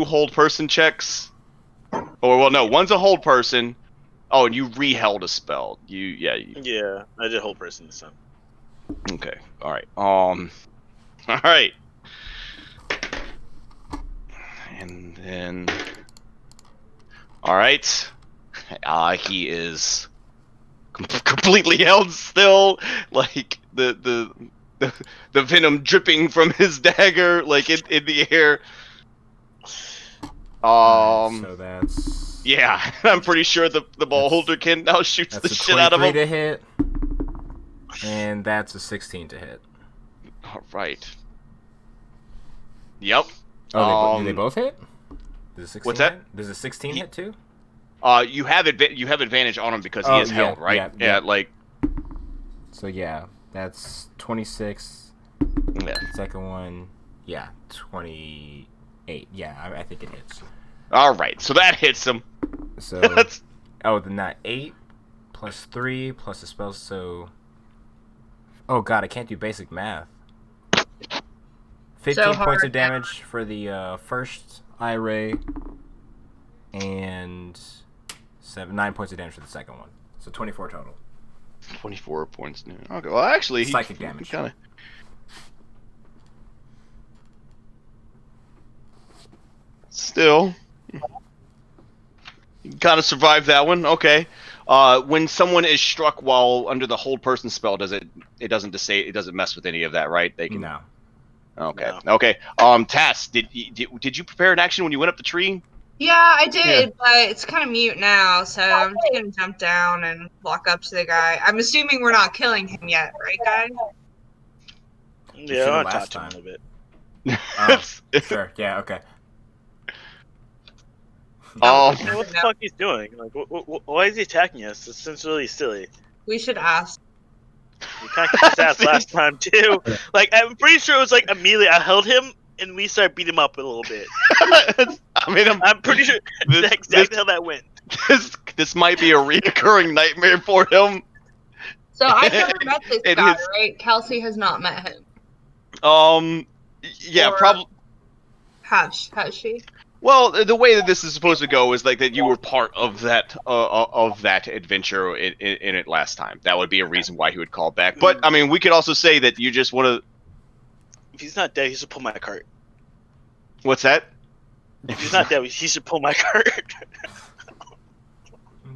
hold person checks. Or well, no, one's a hold person. Oh, and you re-held a spell. Yeah, I did whole person this time. Okay. All right. All right. And then. All right. He is completely held still, like the venom dripping from his dagger, like in the air. So that's. Yeah, I'm pretty sure the beholderkin now shoots That's the a shit out of 23 him. to hit. And that's a 16 to hit. All right. Yep. Oh, do they both hit? Does a 16 What's that? hit? Does a 16 hit too? You have advantage on him because he is held, right? Yeah. Like. So yeah, that's 26. Yeah. Second one, yeah, 28. Yeah, I think it hits. All right, so that hits him. So, then that 8 plus 3 plus the spell. So, oh god, I can't do basic math. 15 points of damage for the first eye ray, and 9 points of damage for the second one. So 24 total. 24 points. Okay, well, actually, psychic damage. Kind of. Still, you kind of survived that one. Okay. When someone is struck while under the hold person spell, it doesn't mess with any of that, right? They can. No. Okay. No. Okay. Tass, did you prepare an action when you went up the tree? Yeah, I did, but it's kind of mute now, so I'm just gonna jump down and walk up to the guy. I'm assuming we're not killing him yet, right, guys? Yeah, I want to talk to him a little bit. Oh, sure. Yeah. Okay. Oh. What the fuck he's doing? Like, why is he attacking us? This seems really silly. We should ask. You kind of kicked his ass last time too. Like, I'm pretty sure it was like immediately I held him and we started beating him up a little bit. I mean, I'm pretty sure that's exactly how that went. This might be a reoccurring nightmare for him. So I've never met this guy, right? Kelsey has not met him. Yeah, Or probably. Has she? Well, the way that this is supposed to go is like that you were part of that adventure in it last time. That would be a reason why he would call back. But I mean, we could also say that you just want to. If he's not dead, he should pull my cart. What's that? If he's not dead, he should pull my cart.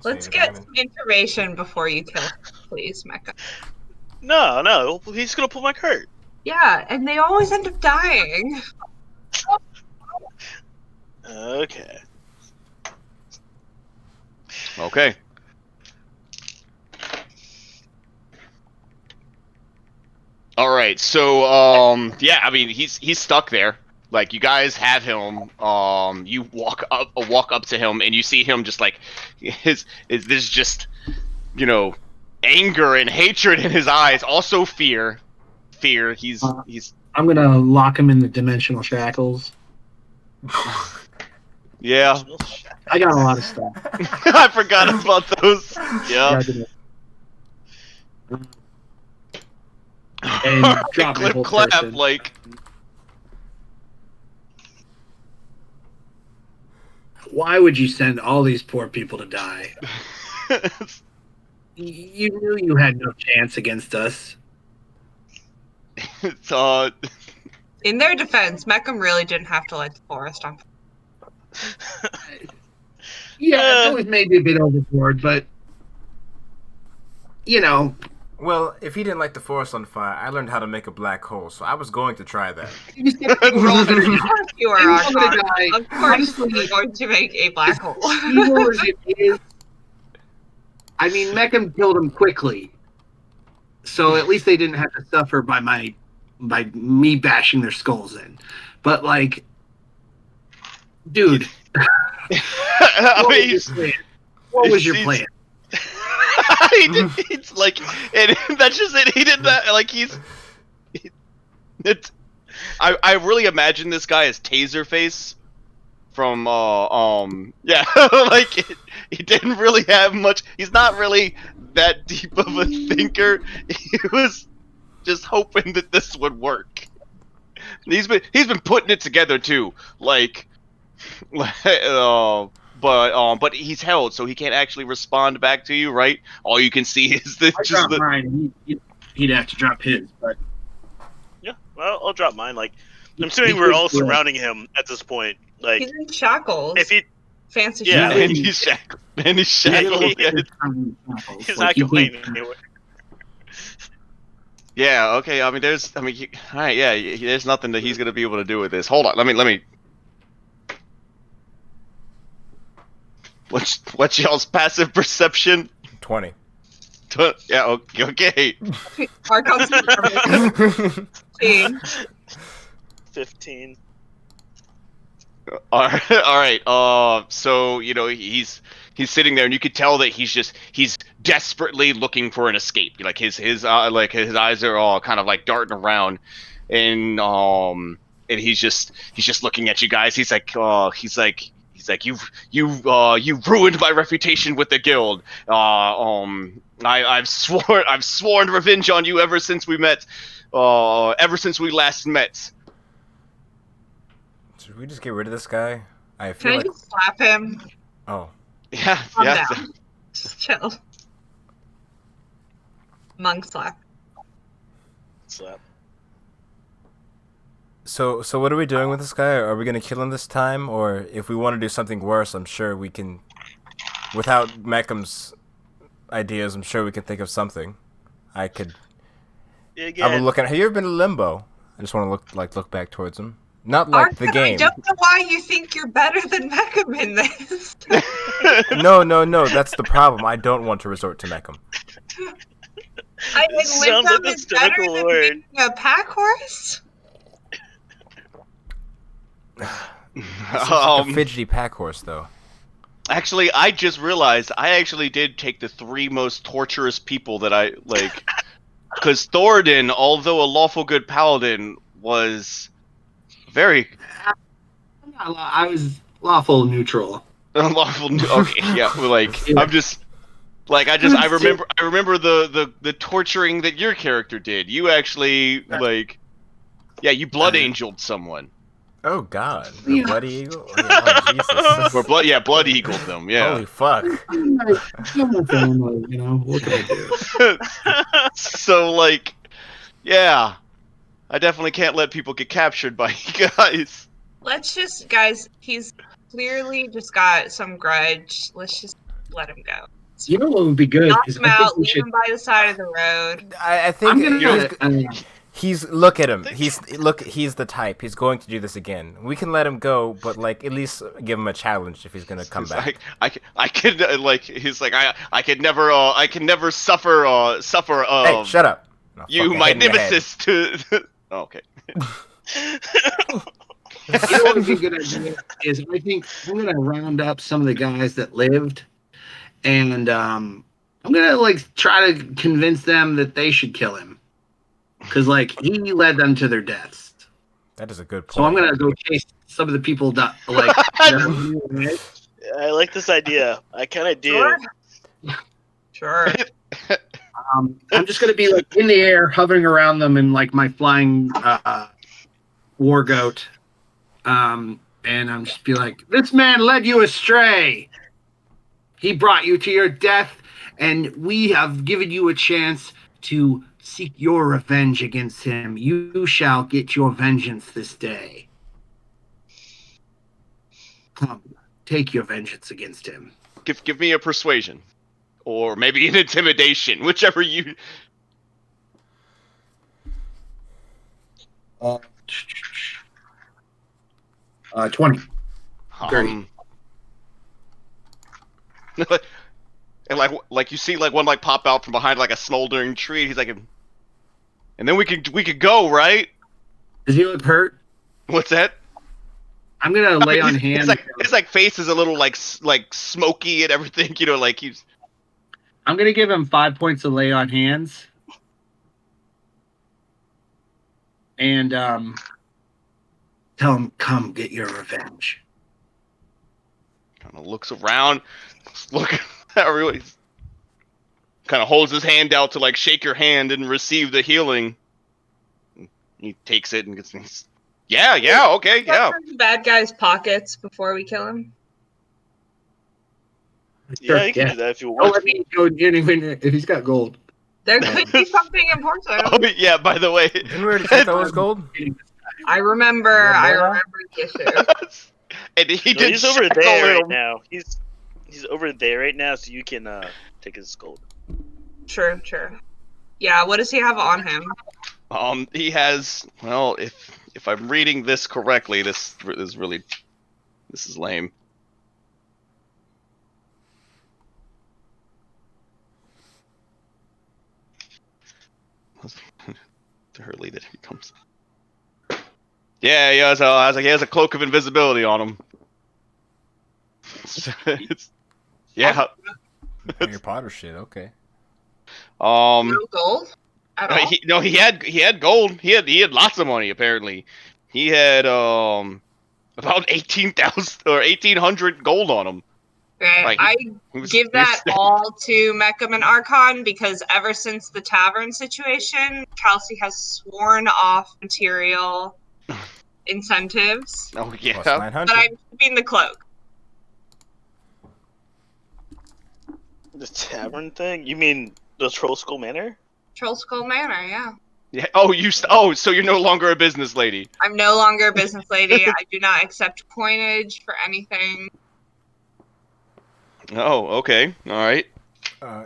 Let's get some information before you kill him, please, Mecca. No, he's gonna pull my cart. Yeah, and they always end up dying. Okay. Okay. All right. So, yeah. I mean, he's stuck there. Like, you guys have him. You walk up to him, and you see him just like there's just, anger and hatred in his eyes. Also fear. He's. I'm gonna lock him in the dimensional shackles. Yeah. I got a lot of stuff. I forgot about those. Yeah. And drop my whole clap, person. like. Why would you send all these poor people to die? You knew you had no chance against us. It's In their defense, Meckham really didn't have to light the forest on fire. Yeah, it was maybe a bit overboard, but Well, if he didn't light the forest on fire, I learned how to make a black hole, so I was going to try that. Of course you are, Archon. Of course you're going to make a black hole. evil as it is. I mean, Meckham killed him quickly, so at least they didn't have to suffer by me bashing their skulls in. But like, dude, what was your plan? It's like, and that's just it. He did that. Like I really imagine this guy as Taserface from yeah. Like he didn't really have much. He's not really that deep of a thinker. He was just hoping that this would work. He's been putting it together too. Like but he's held, so he can't actually respond back to you, right? All you can see is mine. He'd have to drop his, but yeah. Well, I'll drop mine. Like, I'm assuming we're all surrounding him at this point. Like, he's in shackles. If he, fancy yeah, shackles. and he's shackled. He's not going anywhere. Yeah. Okay. I mean, all right. Yeah. There's nothing that he's gonna be able to do with this. Hold on. Let me. What's y'all's passive perception? 20. Yeah, okay. Archon's 15. 15. All right. So he's sitting there, and you could tell that he's desperately looking for an escape. Like his eyes are all kind of like darting around, and he's just looking at you guys. He's like you've ruined my reputation with the guild. I've sworn revenge on you ever since we met. Ever since we last met. Should we just get rid of this guy? I Can feel I like. just slap him? Oh. Yeah, Calm yeah. down. Just chill. Monk slap. Slap. So what are we doing with this guy? Are we gonna kill him this time, or if we want to do something worse, I'm sure we can. Without Meckham's ideas, I'm sure we can think of something. I could. Again, I will look at. Have you ever been to Limbo? I just want to look back towards him. Not like the Archon, game. I don't know why you think you're better than Mecham in this. No. That's the problem. I don't want to resort to Meckham. I It sounds like Limbo the is better cynical than word. being a pack horse. Seems like a fidgety pack horse, though. Actually, I just realized I actually did take the 3 most torturous people that I like, because Thoradin, although a lawful good paladin, was very I was lawful neutral. unlawful. Okay, yeah, like Yeah. I'm just like I remember the torturing that your character did. You actually you blood angeled someone. Oh God, the Yeah. bloody eagle. Oh, Or blood eagled them. Yeah. Holy fuck! I'm my family, what can I do? So yeah, I definitely can't let people get captured by you guys. Let's just, guys, he's clearly just got some grudge. Let's just let him go. You know what would be good Knock is him I think out, we leave should. him by the side of the road. I I'm think gonna. he's look at him. He's the type. He's going to do this again. We can let him go, but at least give him a challenge if he's gonna come He's back. I could he's like I could never suffer Hey, shut up! No, you fuck, my head in your head. nemesis to. Oh, okay. You know what would be a good idea is I think I'm gonna round up some of the guys that lived, and I'm gonna try to convince them that they should kill him, because he led them to their deaths. That is a good point. So I'm gonna go chase some of the people that that I like this idea. I kind of do. Sure. Sure. I'm just gonna be in the air, hovering around them in my flying war goat, and I'm just be like, "This man led you astray. He brought you to your death, and we have given you a chance to seek your revenge against him. You shall get your vengeance this day. Come, take your vengeance against him." Give me a persuasion, or maybe an intimidation, whichever you. 20. And you see one pop out from behind a smoldering tree. He's like, and then we could go, right? Does he look hurt? What's that? I'm gonna lay on hands. His face is a little smoky and everything. He's. I'm gonna give him 5 points to lay on hands, and tell him, "Come get your revenge." Kind of looks around, look at everyone. Kind of holds his hand out to shake your hand and receive the healing. He takes it and gets. Yeah, okay, yeah. Check the bad guy's pockets before we kill him. Yeah, you can do that if you Don't want. let me go anywhere if he's got gold. There could be something important. Oh yeah, by the way. Didn't we already take that was gold? I remember the issue. And he No, did. he's over shackle there him. right now. He's over there right now, so you can take his gold. Sure. Yeah, what does he have on him? He has. Well, if I'm reading this correctly, this is lame. To Hurley that he comes. Yeah, he has a cloak of invisibility on him. Yeah. Harry Potter shit. Okay. No gold at all. He had gold. He had lots of money apparently. He had about 18,000 or 1,800 gold on him. Okay, Like, I give that all to Mecham and Archon because ever since the tavern situation, Kelsey has sworn off material incentives. Oh yeah. Plus 900. But I'm keeping the cloak. The tavern thing? You mean the Troll Skull Manor? Troll Skull Manor, yeah. Yeah. So you're no longer a business lady. I'm no longer a business lady. I do not accept coinage for anything. Oh, okay. All right.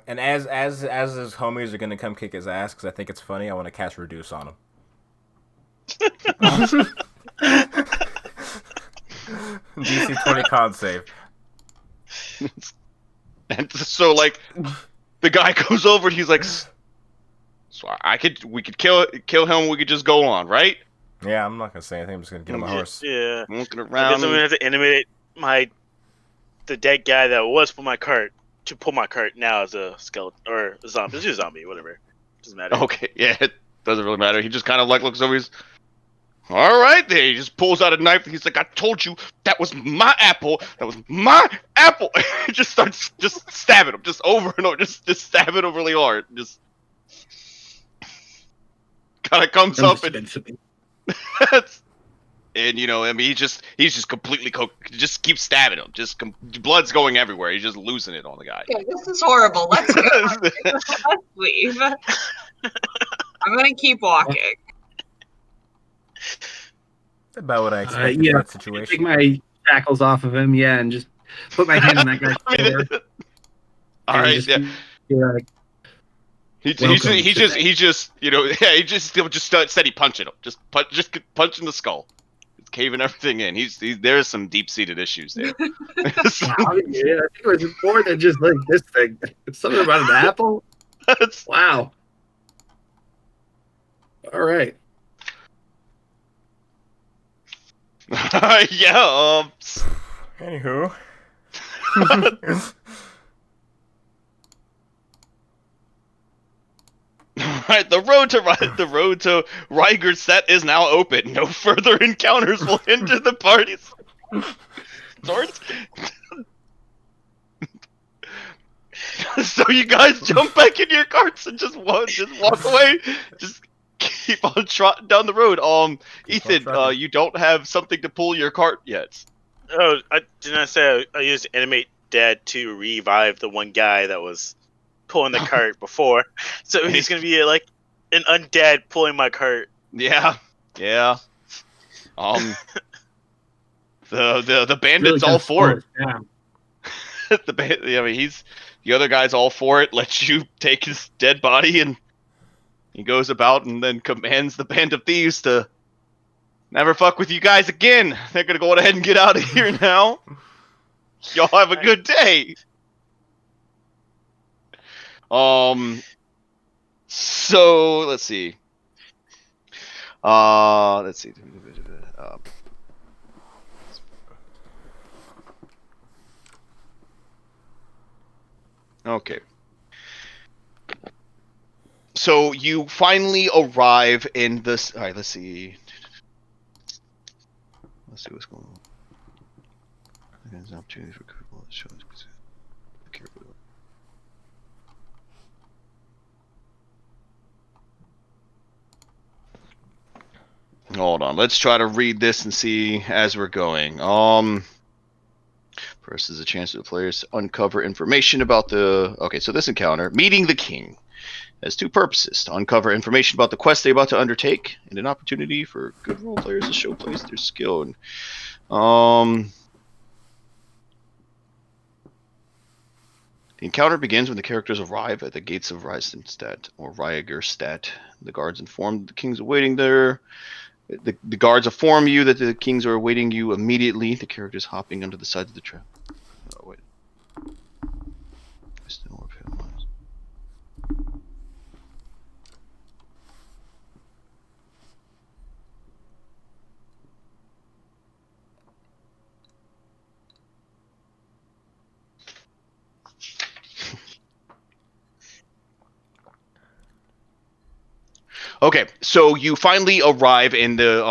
And as his homies are gonna come kick his ass because I think it's funny, I want to cast Reduce on him. DC 20 con save. And so like the guy goes over and he's like, so we could kill him, we could just go on, right? Yeah, I'm not gonna say anything. I'm just gonna get on my horse. Yeah. Looking I guess around. I'm gonna have to animate the dead guy that was for my cart to pull my cart now as a skeleton or a zombie. Let's do a zombie, whatever. Doesn't matter. Okay, yeah, it doesn't really matter. He just kind of like looks over. He's all right. There, he just pulls out a knife. And he's like, "I told you that was my apple. That was my apple." He just starts just stabbing him, just over and over, just stabbing him really hard. Just kind of comes up and and I mean, he's just completely just keeps stabbing him. Just blood's going everywhere. He's just losing it on the guy. Okay, this is horrible. Let's go. Let's leave. I'm gonna keep walking. About what I expected in that situation. Take my shackles off of him, and just put my hand on that guy's shoulder. All right, yeah. He just steady punching him. Just punching the skull. It's caving everything in. There's some deep-seated issues there. Wow, yeah, I think it was more than just like this thing. Something about an apple. Wow. All right. Yeah. Anywho. Alright, the road to Riger's set is now open. No further encounters will hinder the party's swords. So you guys jump back in your carts and just walk away. Just keep on trotting down the road. Ethan, you don't have something to pull your cart yet. Oh, didn't I say I used Animate Dead to revive the one guy that was pulling the cart before? So he's gonna be like an undead pulling my cart. Yeah. The bandit's all for it. Yeah. The other guy's all for it. Lets you take his dead body, and he goes about and then commands the band of thieves to never fuck with you guys again. They're gonna go ahead and get out of here now. Y'all have a good day. So let's see. Okay. So you finally arrive in this. All right, let's see. Let's see what's going on. There's an opportunity for critical shows. Hold on. Let's try to read this and see as we're going. First is a chance for the players to uncover information about the. Okay, so this encounter, meeting the king, has two purposes: to uncover information about the quest they're about to undertake, and an opportunity for good role players to showcase their skill. And, the encounter begins when the characters arrive at the gates of Reisenstadt or Rigerstadt. The guards inform the king's awaiting there. The guards inform you that the kings are awaiting you immediately. The characters hopping onto the sides of the trap. Oh wait. Okay, so you finally arrive in the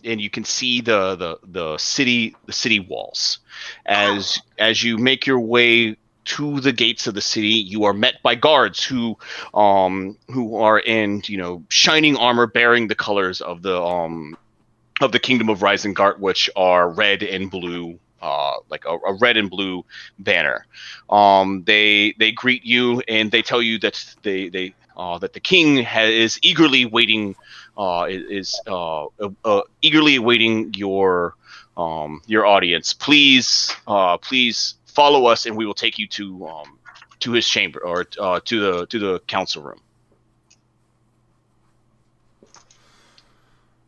and you can see the city walls. As you make your way to the gates of the city, you are met by guards who are in shining armor bearing the colors of the Kingdom of Risengard, which are red and blue, like a red and blue banner. They greet you and they tell you that that the king is eagerly waiting, eagerly awaiting your audience. Please follow us, and we will take you to his chamber or to the council room.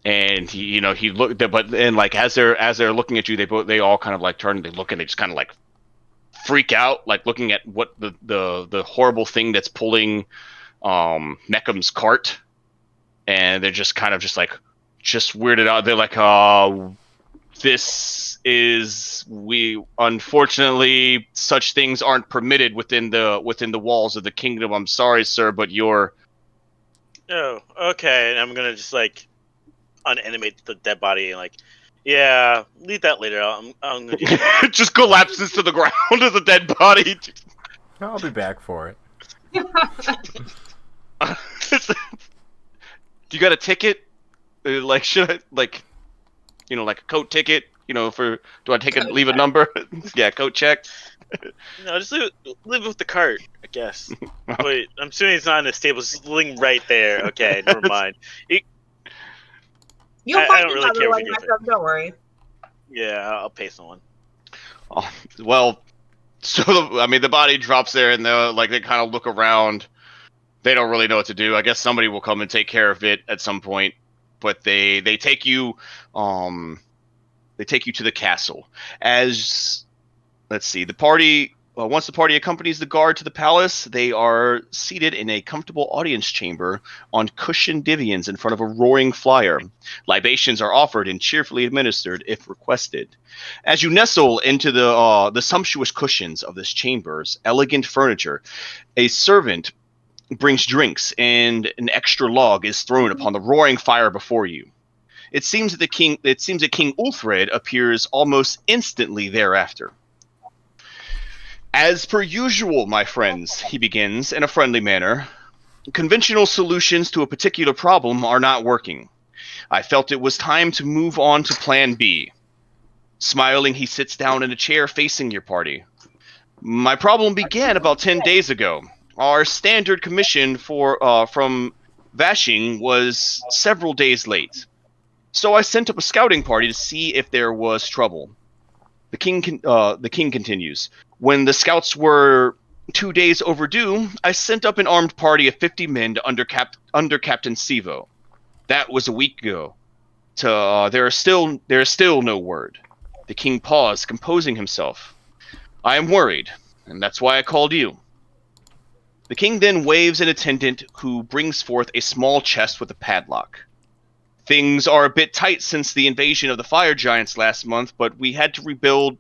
And he looked, but and like as they're looking at you, they all kind of like turn and they look and they just kind of like freak out, like looking at what the horrible thing that's pulling Meckham's cart, and they're just kind of just weirded out. They're like, we unfortunately such things aren't permitted within the walls of the kingdom. I'm sorry, sir, but you're. Oh, okay. And I'm gonna just like unanimate the dead body and like, yeah, leave that later. I'm gonna do that. It just collapses to the ground as a dead body. I'll be back for it. Do you got a ticket? Like, should I like a coat ticket? Do I leave a number? Yeah, coat check. No, just leave it with the cart, I guess. Wait, I'm assuming it's not in the stable. It's laying right there. Okay, never mind. You'll I find don't really another care if one, you get Meckham, don't worry. Yeah, I'll pay someone. Oh, well, so the body drops there, and they kind of look around. They don't really know what to do. I guess somebody will come and take care of it at some point. But they take you to the castle. Let's see, the party. Once the party accompanies the guard to the palace, they are seated in a comfortable audience chamber on cushioned divans in front of a roaring fire. Libations are offered and cheerfully administered if requested. As you nestle into the sumptuous cushions of this chamber's elegant furniture, a servant brings drinks and an extra log is thrown upon the roaring fire before you. It seems that King Ulthred appears almost instantly thereafter. As per usual, my friends, he begins in a friendly manner. Conventional solutions to a particular problem are not working. I felt it was time to move on to Plan B. Smiling, he sits down in a chair facing your party. My problem began about 10 days ago. Our standard commission from Vashing was several days late. So I sent up a scouting party to see if there was trouble. The king continues. When the scouts were 2 days overdue, I sent up an armed party of 50 men under Captain Sivo. That was a week ago. There is still no word. The king paused, composing himself. I am worried, and that's why I called you. The king then waves an attendant who brings forth a small chest with a padlock. Things are a bit tight since the invasion of the fire giants last month, but we had to rebuild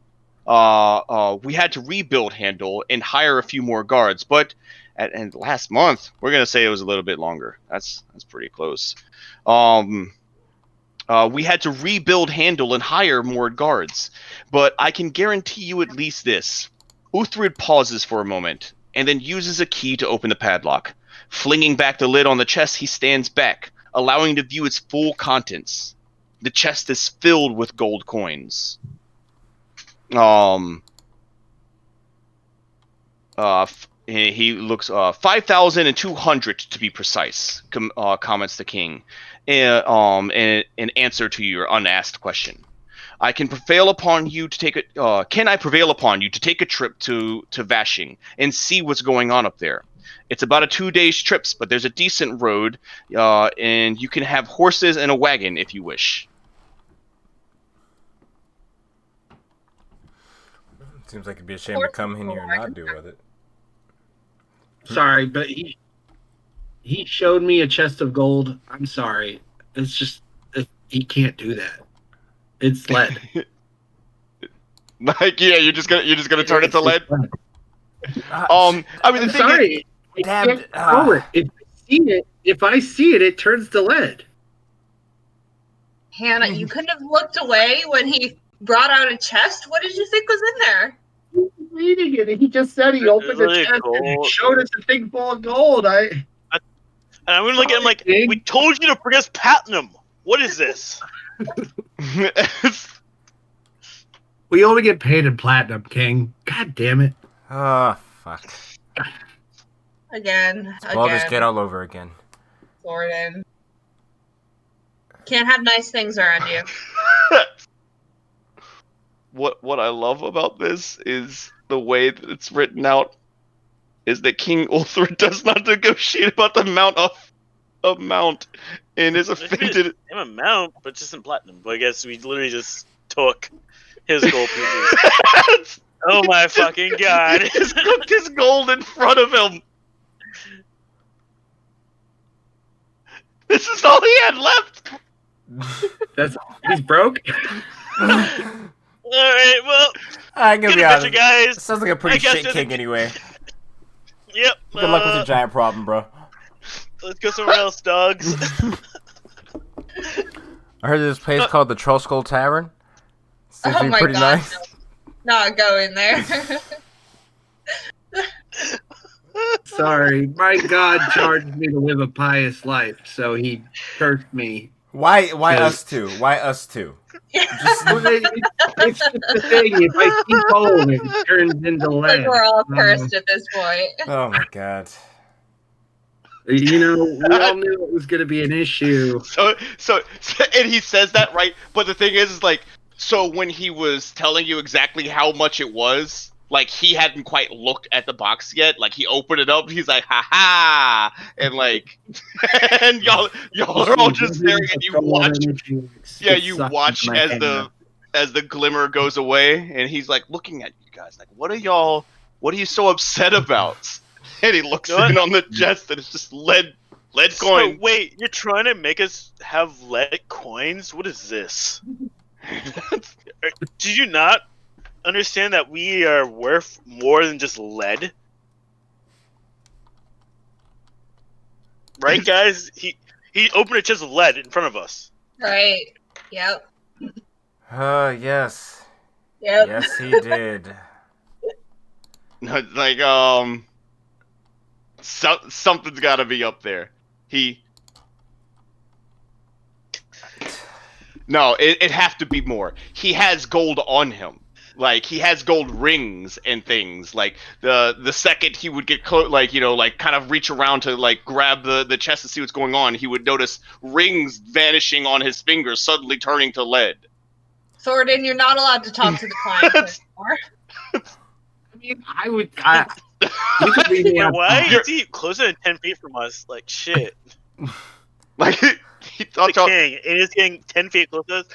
Handel and hire a few more guards. But and last month, we're gonna say it was a little bit longer. That's pretty close. We had to rebuild Handel and hire more guards. But I can guarantee you at least this. Uthred pauses for a moment and then uses a key to open the padlock. Flinging back the lid on the chest, he stands back, allowing to view its full contents. The chest is filled with gold coins. 5,200 to be precise, comments the king, in answer to your unasked question. Can I prevail upon you to take a trip to Vashing and see what's going on up there? It's about a 2-day trip, but there's a decent road, and you can have horses and a wagon if you wish. Seems like it'd be a shame to come in here and not do with it. Sorry, but he showed me a chest of gold. I'm sorry. It's just he can't do that. It's lead. Like, yeah, you're just gonna turn it to lead. I'm the thing sorry. Damn. If I see it, If I see it, it turns to lead. Hannah, you couldn't have looked away when he brought out a chest. What did you think was in there? Reading it, and he just said he opened the Really chest and gold. showed us a thing full of gold. And I'm gonna look at him like, Sorry, we told you to bring us platinum. What is this? We only get paid in platinum, King. God damn it. Oh, fuck. Again. Baldur's Gate all over again. Gordon. Can't have nice things around you. What I love about this is the way that it's written out is that King Ulthred does not negotiate about the amount and is offended. Same amount, but just in platinum. But I guess we literally just took his gold pieces. Oh my fucking god! He just took his gold in front of him. This is all he had left. He's broke. Alright, well, I can good be adventure, honest. guys. Sounds like a pretty I guess shit there's king anyway. Yep. Good luck with your giant problem, bro. Let's go somewhere else, dogs. I heard there's this place called the Troll Skull Tavern. Seems to Oh be my pretty god. nice. No. Not going there. Sorry, my God charged me to live a pious life, so he cursed me. Why Because- us two? Why us two? Well, it's just the thing. If I keep gold, it turns into like lead. we're all cursed at this point. Oh my god. You know, we all knew it was going to be an issue. So, and he says that, right? But the thing is like, so when he was telling you exactly how much it was, like he hadn't quite looked at the box yet. Like he opened it up, he's like, "Ha ha!" And like, and y'all are all just staring, and you watch. Yeah, you watch as the glimmer goes away, and he's like looking at you guys, like, "What are y'all? What are you so upset about?" And he looks in on the chest, and it's just lead coin. So, wait, you're trying to make us have lead coins? What is this? Did you not understand that we are worth more than just lead? Right, guys? He opened a chest of lead in front of us. Right. Yep. Yes. Yep. Yes, he did. Like something's got to be up there. No, it have to be more. He has gold on him. Like he has gold rings and things. Like the second he would get like, you know, like kind of reach around to like grab the chest to see what's going on, he would notice rings vanishing on his fingers, suddenly turning to lead. Thornton, you're not allowed to talk to the client anymore. I mean, you could leave me Wait, out. why is he closer than 10 feet from us? Like, shit. Like he thought The y'all. king, and he's getting 10 feet close to us.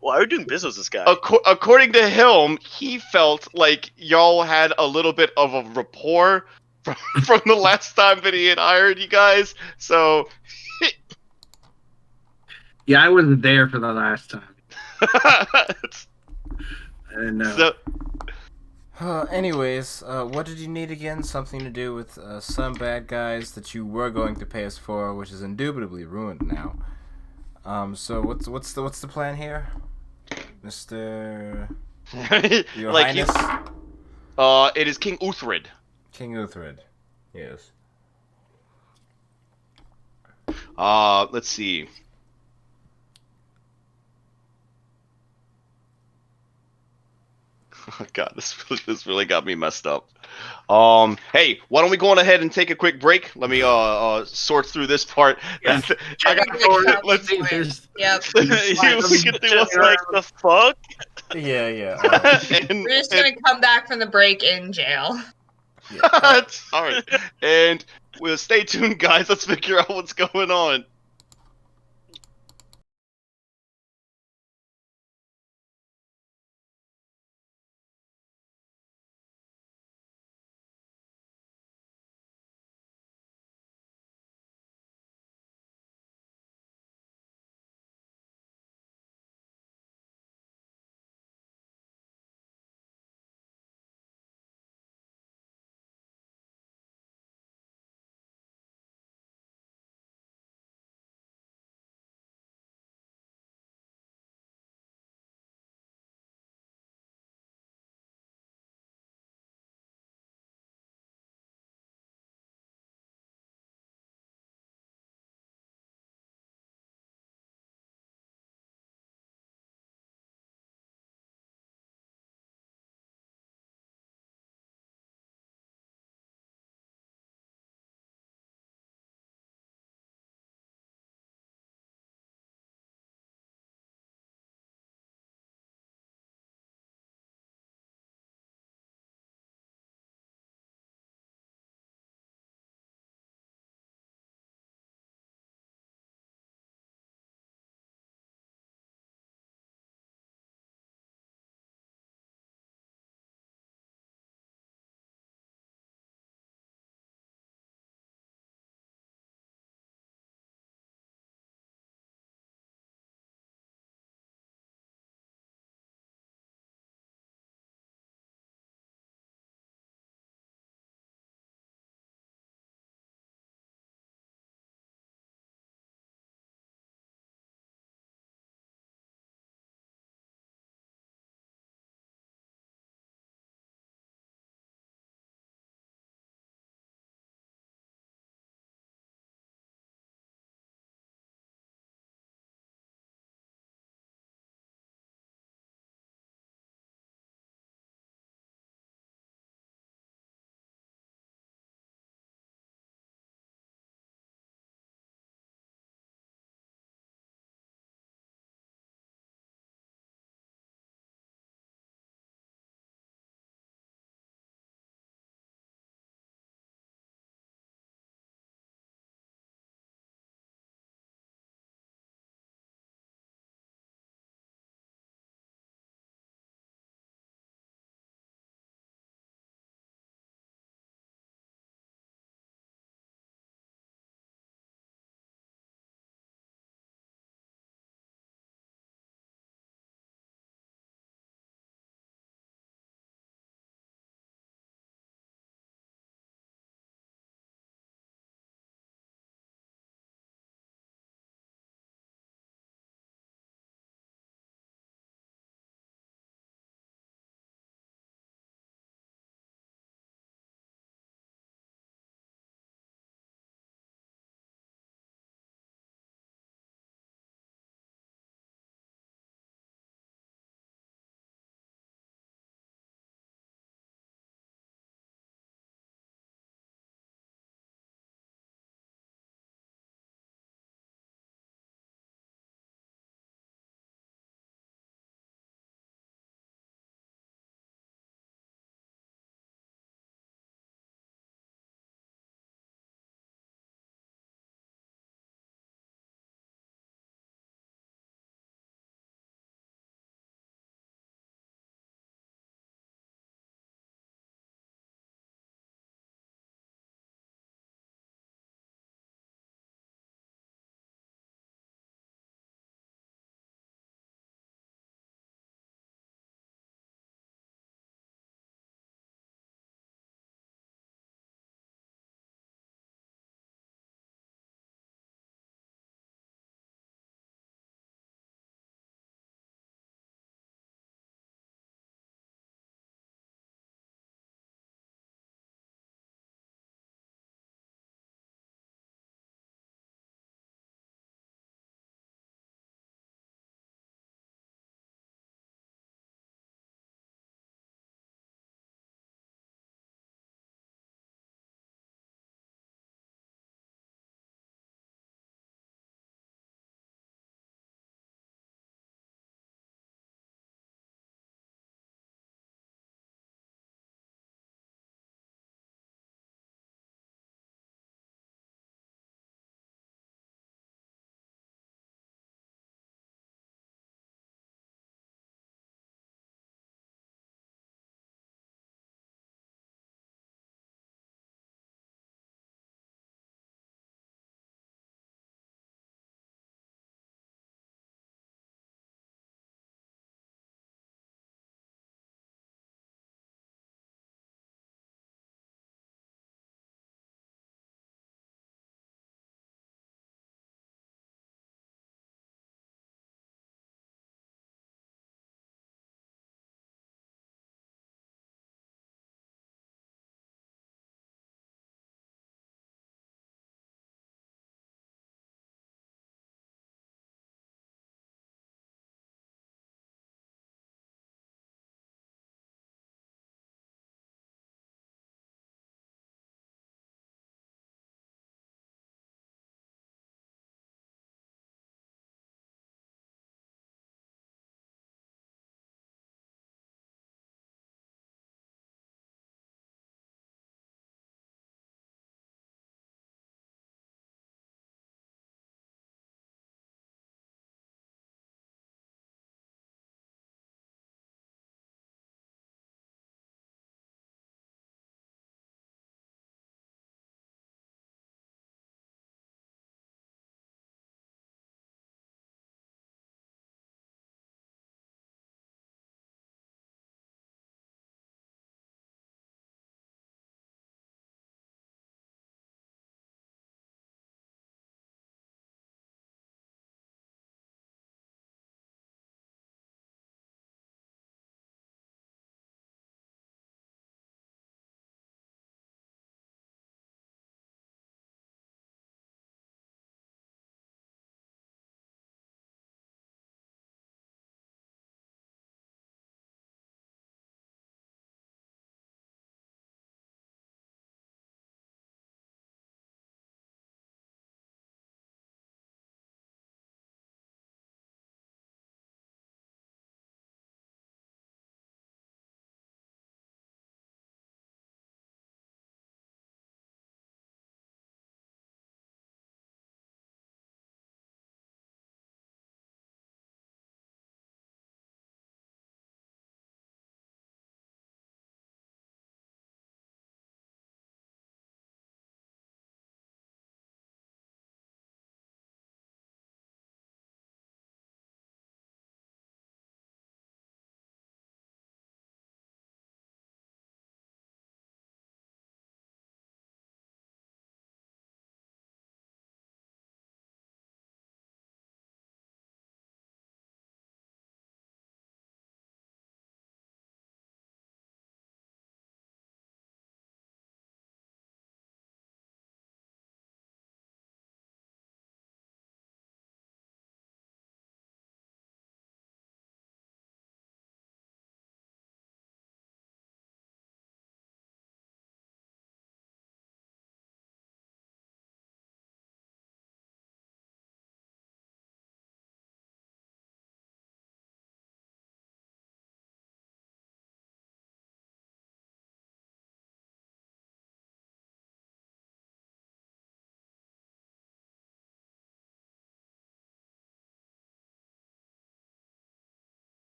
Why are we doing business with this guy? According to him, he felt like y'all had a little bit of a rapport from the last time that he had hired you guys. So, Yeah, I wasn't there for the last time. I didn't know. so Anyways, what did you need again? Something to do with some bad guys that you were going to pay us for, which is indubitably ruined now. So what's the plan here, Mister Your like Highness? it is King Uthred. King Uthred. Yes. Let's see. Oh God, this really got me messed up. Hey, why don't we go on ahead and take a quick break? Let me sort through this part. Yeah. I got let's Yep. You can do us like the fuck? Yeah. and, We're just gonna come back from the break in jail. all right, and we'll stay tuned, guys. Let's figure out what's going on.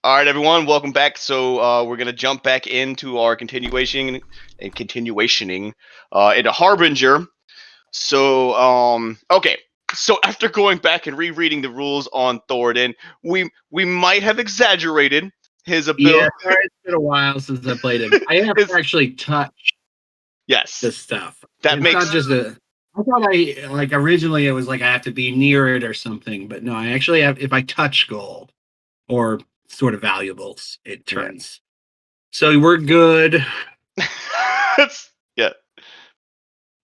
All right, everyone, welcome back. So we're gonna jump back into our continuationing into Harbinger. So okay. So after going back and rereading the rules on Thoradin, we might have exaggerated his Yeah, ability. sorry, it's been a while since I played him. I have to actually touch Yes, this stuff. that It's makes not just a. I thought I like originally it was like I have to be near it or something, but no, I actually have. If I touch gold or sort of valuables, it turns. So we're good. yeah.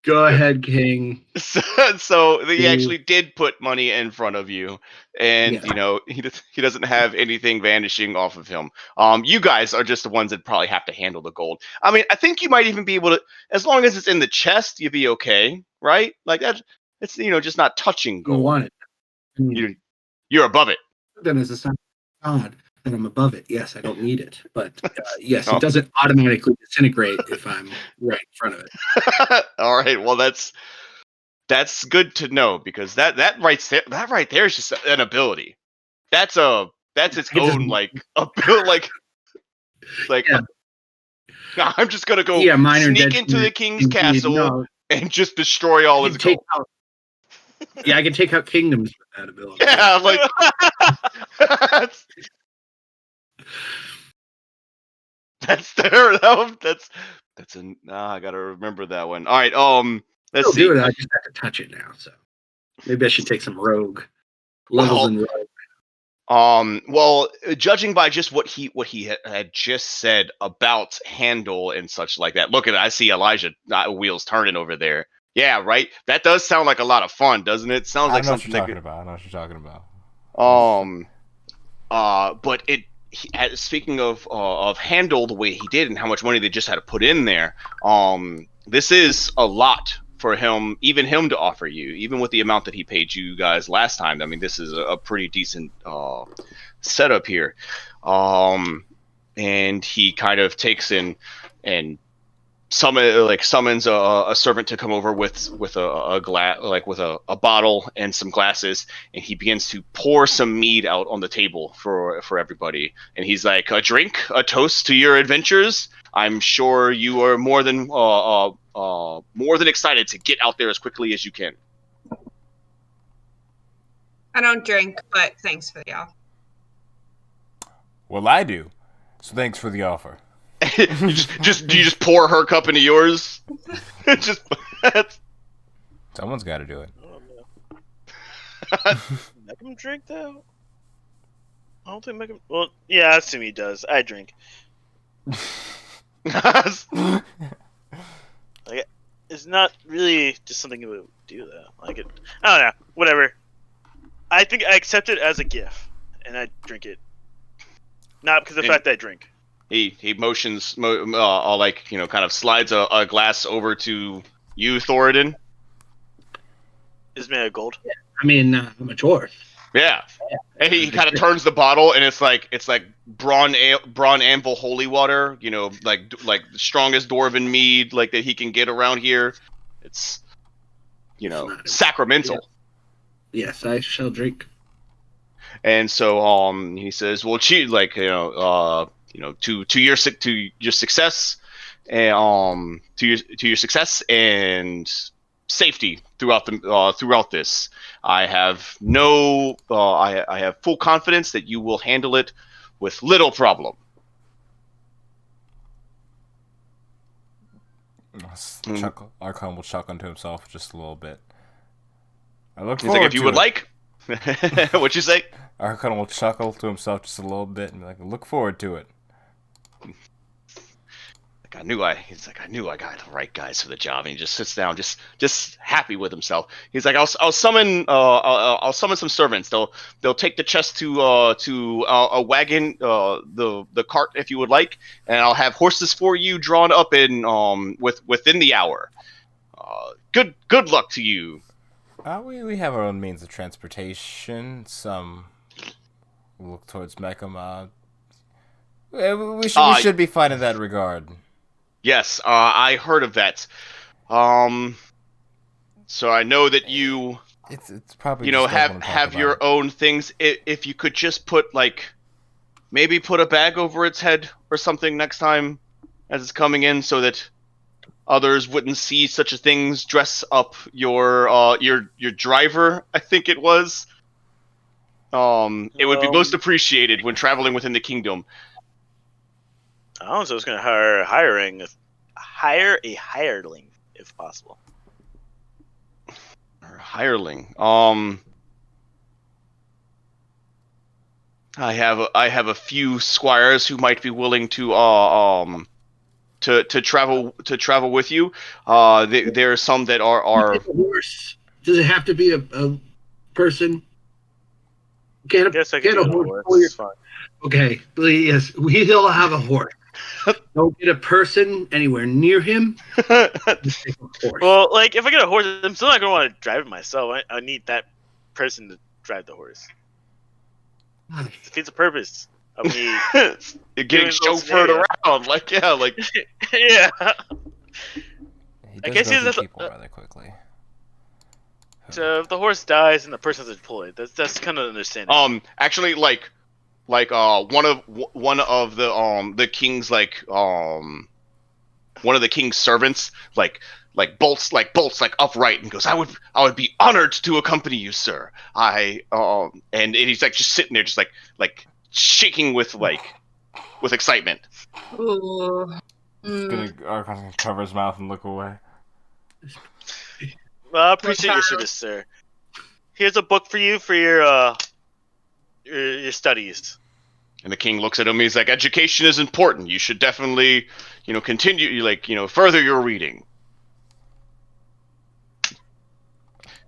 Go ahead, King. So he actually did put money in front of you, and Yeah. you know he doesn't have anything vanishing off of him. You guys are just the ones that probably have to handle the gold. I mean, I think you might even be able to, as long as it's in the chest, you'd be okay, right? Like that, it's just not touching You gold. want it. I mean, You're above it. then as a sign of God that I'm above it. Yes, I don't need it, but yes, Oh. it doesn't automatically disintegrate if I'm right in front of it. All right. Well, that's good to know, because that right there is just an ability. That's its It just- own like ability. Like Yeah. I'm just gonna go Yeah, minor sneak into the detriment. king's castle No, and just destroy all I his can take gold. out. Yeah, I can take out kingdoms with that ability. Yeah, like that's there. That's an. I gotta remember that one. All right. Let's I'll see. do it. I just have to touch it now. So maybe I should take some rogue levels Well, in rogue. Well, judging by just what he had just said about handle and such like that. Look at it. I see Elijah wheels turning over there. Yeah, right. That does sound like a lot of fun, doesn't it? Sounds I like know what something you're that talking about. I know what you're talking about. But speaking of handle the way he did and how much money they just had to put in there, this is a lot for him to offer you, even with the amount that he paid you guys last time. I mean, this is a pretty decent setup here. And he kind of takes in and summons a servant to come over with a glass, like with a bottle and some glasses, and he begins to pour some mead out on the table for everybody. And he's like, a drink, a toast to your adventures. I'm sure you are more than excited to get out there as quickly as you can. I don't drink, but thanks for the offer. Well, I do. So thanks for the offer. you just pour her cup into yours. Just Someone's got to do it. I don't know. Make him drink though. I don't think make him. Well, yeah, I assume he does. I drink. Like, it's not really just something you would do though. Like it, I don't know. Whatever. I think I accept it as a gift, and I drink it. Not because of the fact that I drink. He motions, kind of slides a glass over to you, Thoradin. Is made of gold. I mean, I'm a dwarf. Yeah, and he kind of turns the bottle, and it's like brawn anvil holy water. Like the strongest dwarven mead like that he can get around here. It's sacramental. Yes, I shall drink. And so he says, well, to your success, and to your success and safety throughout this. I have I have full confidence that you will handle it with little problem. Archon will chuckle to himself just a little bit. I look He's forward like, if you to would it. like. What'd you say? Archon will chuckle to himself just a little bit and be like, look forward to it. I knew I got the right guys for the job, and he just sits down, just happy with himself. He's like, I'll summon some servants. They'll take the chest to a wagon, the cart if you would like, and I'll have horses for you drawn up in within the hour. Good luck to you. We have our own means of transportation. Some look towards Mechama. We should be fine in that regard. Yes, I heard of that. So I know that you, it's probably just have your own things. If you could just put like maybe put a bag over its head or something next time as it's coming in, so that others wouldn't see such a things. Dress up your driver, I think it was. It would be most appreciated when traveling within the kingdom. I was going to hire a hireling if possible. Or hireling. I have a few squires who might be willing to travel with you. There are some that are A horse. Does it have to be a person? I guess I could get a do horse. It's fine. Okay, yes, we all have a horse. Don't get a person anywhere near him. Just take a horse. Well, like if I get a horse, I'm still not gonna want to drive it myself. I need that person to drive the horse. It defeats the purpose of me. You're getting Doing a little chauffeured scenario. around, like yeah. He I does guess go he's through just- people rather quickly. So if the horse dies and the person's deployed, that's kind of understanding. Actually, one of the king's one of the king's servants bolts upright and goes, I would be honored to accompany you, sir. And he's like just sitting there just like shaking with excitement. Ooh. Archon's gonna cover his mouth and look away. Well, I appreciate your service, sir. Here's a book for you for your studies. And the king looks at him. He's like, education is important. You should definitely, continue, further your reading.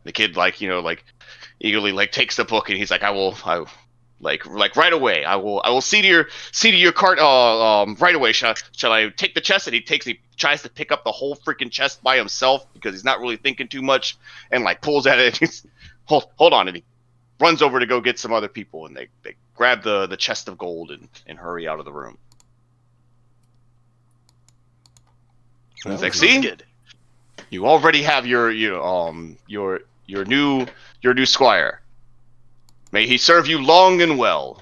The kid, eagerly, takes the book, and he's like, right away. I will see to your cart, right away. Shall I take the chest? And he tries to pick up the whole freaking chest by himself because he's not really thinking too much, and pulls at it. And he's, hold on, and he runs over to go get some other people, and they grab the chest of gold and hurry out of the room. And he's like, see, Good. you already have your new squire. May he serve you long and well.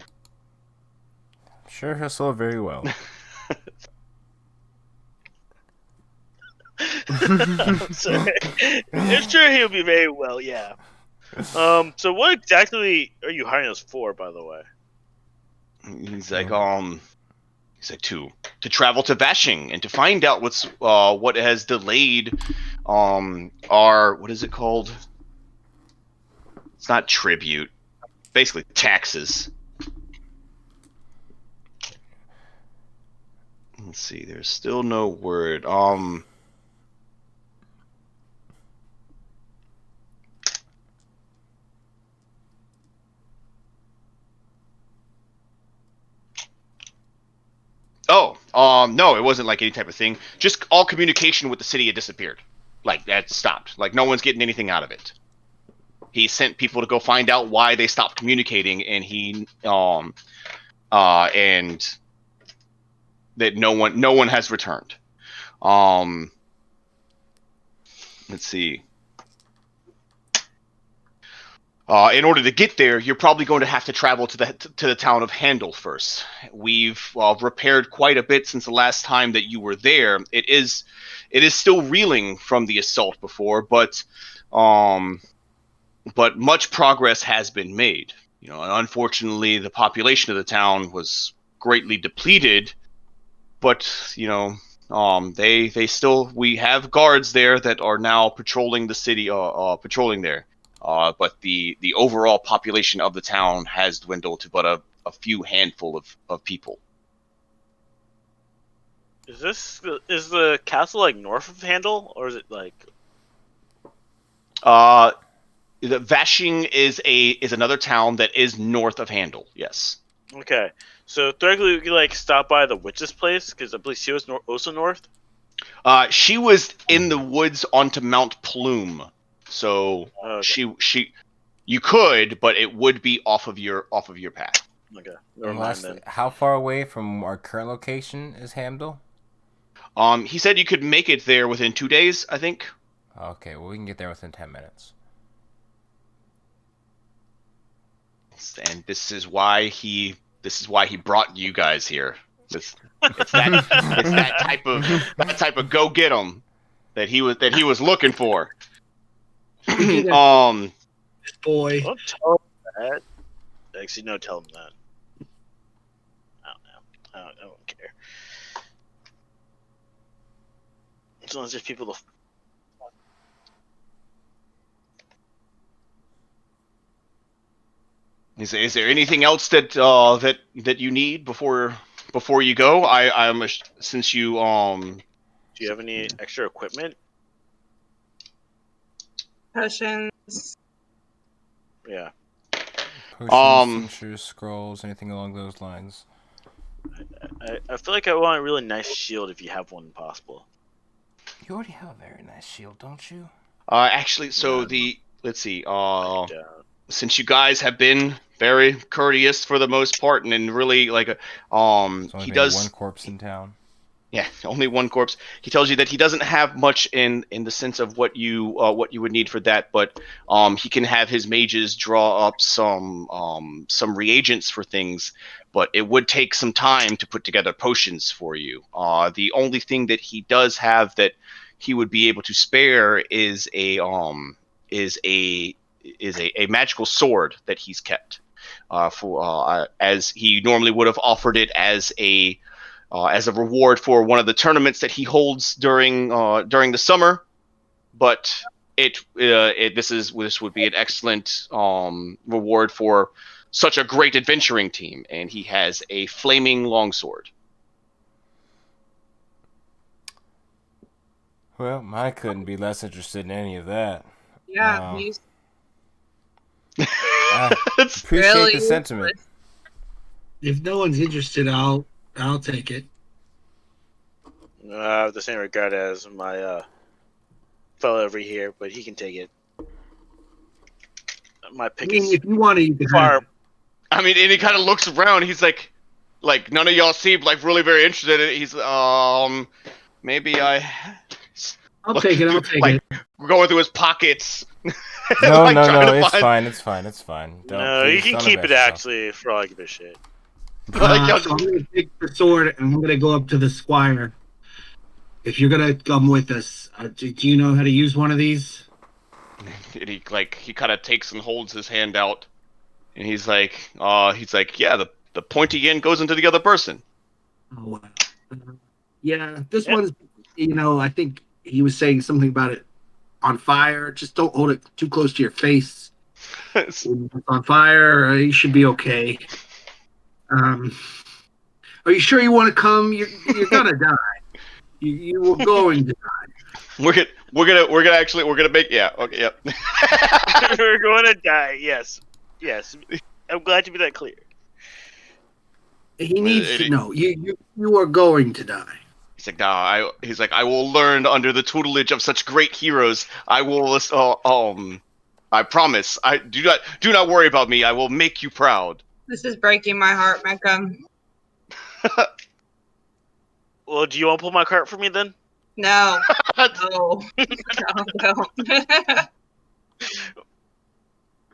Sure, he'll serve very well. I'm sorry. I'm sure he'll be very well. Yeah. So what exactly are you hiring us for, by the way? He's like, to travel to Vashing and to find out what has delayed our, what is it called? It's not tribute. Basically taxes. Let's see, there's still no word. No, it wasn't like any type of thing. Just all communication with the city had disappeared. That stopped. No one's getting anything out of it. He sent people to go find out why they stopped communicating, and and that no one has returned. Let's see. In order to get there, you're probably going to have to travel to the town of Handel first. We've repaired quite a bit since the last time that you were there. It is still reeling from the assault before, but much progress has been made. And unfortunately, the population of the town was greatly depleted. But we have guards there that are now patrolling the city, patrolling there. But the overall population of the town has dwindled to but a few handful of people. Is the castle north of Handel, or is it The Vashing is another town that is north of Handel. Yes. Okay, so theoretically we could stop by the witch's place because I believe she was also north. She was in the woods onto Mount Plume, so Okay. you could, but it would be off of your path. Okay, And never mind lastly, then. how far away from our current location is Hamdel? He said you could make it there within 2 days, I think. Okay, well, we can get there within 10 minutes. And this is why This is why he brought you guys here. It's that type of go get 'em that he was looking for. Boy. Don't tell him that. Actually, no, tell him that. I don't know. I don't care. As long as there's people to. Is there anything else that you need before you go? Since you Do you have any extra equipment? Potions. Yeah. Potions, tinctures, scrolls, anything along those lines. I feel like I want a really nice shield if you have one possible. You already have a very nice shield, don't you? actually, so Yeah. let's see. I don't. Since you guys have been very courteous for the most part, and really like There's only he been does. one corpse in town. Yeah, only one corpse. He tells you that he doesn't have much in the sense of what you would need for that, but he can have his mages draw up some reagents for things, but it would take some time to put together potions for you. The only thing that he does have that he would be able to spare is a magical sword that he's kept as he normally would have offered it as a reward for one of the tournaments that he holds during the summer, but this would be an excellent reward for such a great adventuring team, and he has a flaming longsword. Well, I couldn't be less interested in any of that. Yeah, Wow. he's I appreciate really the sentiment. If no one's interested, I'll take it. I have the same regard as my fellow over here, but he can take it. My I pick mean, is if you want to, you can far. have it. I mean, and he kind of looks around. He's like none of y'all seem like really very interested in it. He's maybe I'll take it. I'll take like, it. going through his pockets. No, like, trying to it's find- fine, it's fine, it's fine. No, you can keep it actually for all I give a shit. Like, So I'm going to take the sword and I'm going to go up to the squire. If you're going to come with us, do you know how to use one of these? And he kind of takes and holds his hand out, and he's like, yeah, the pointy end goes into the other person. Oh, wow. Yeah, this Yep. one's, I think he was saying something about it on fire. Just don't hold it too close to your face. When it's on fire, you should be okay. Are you sure you want to come? You're gonna die. You were going to die. We're gonna make okay, yep. We're going to die. Yes. I'm glad to be that clear. He needs to know you are going to die. He's like, nah, I will learn under the tutelage of such great heroes. I will I promise. I do not worry about me. I will make you proud. This is breaking my heart, Mecca. Well, do you want to pull my cart for me then? No. No. No.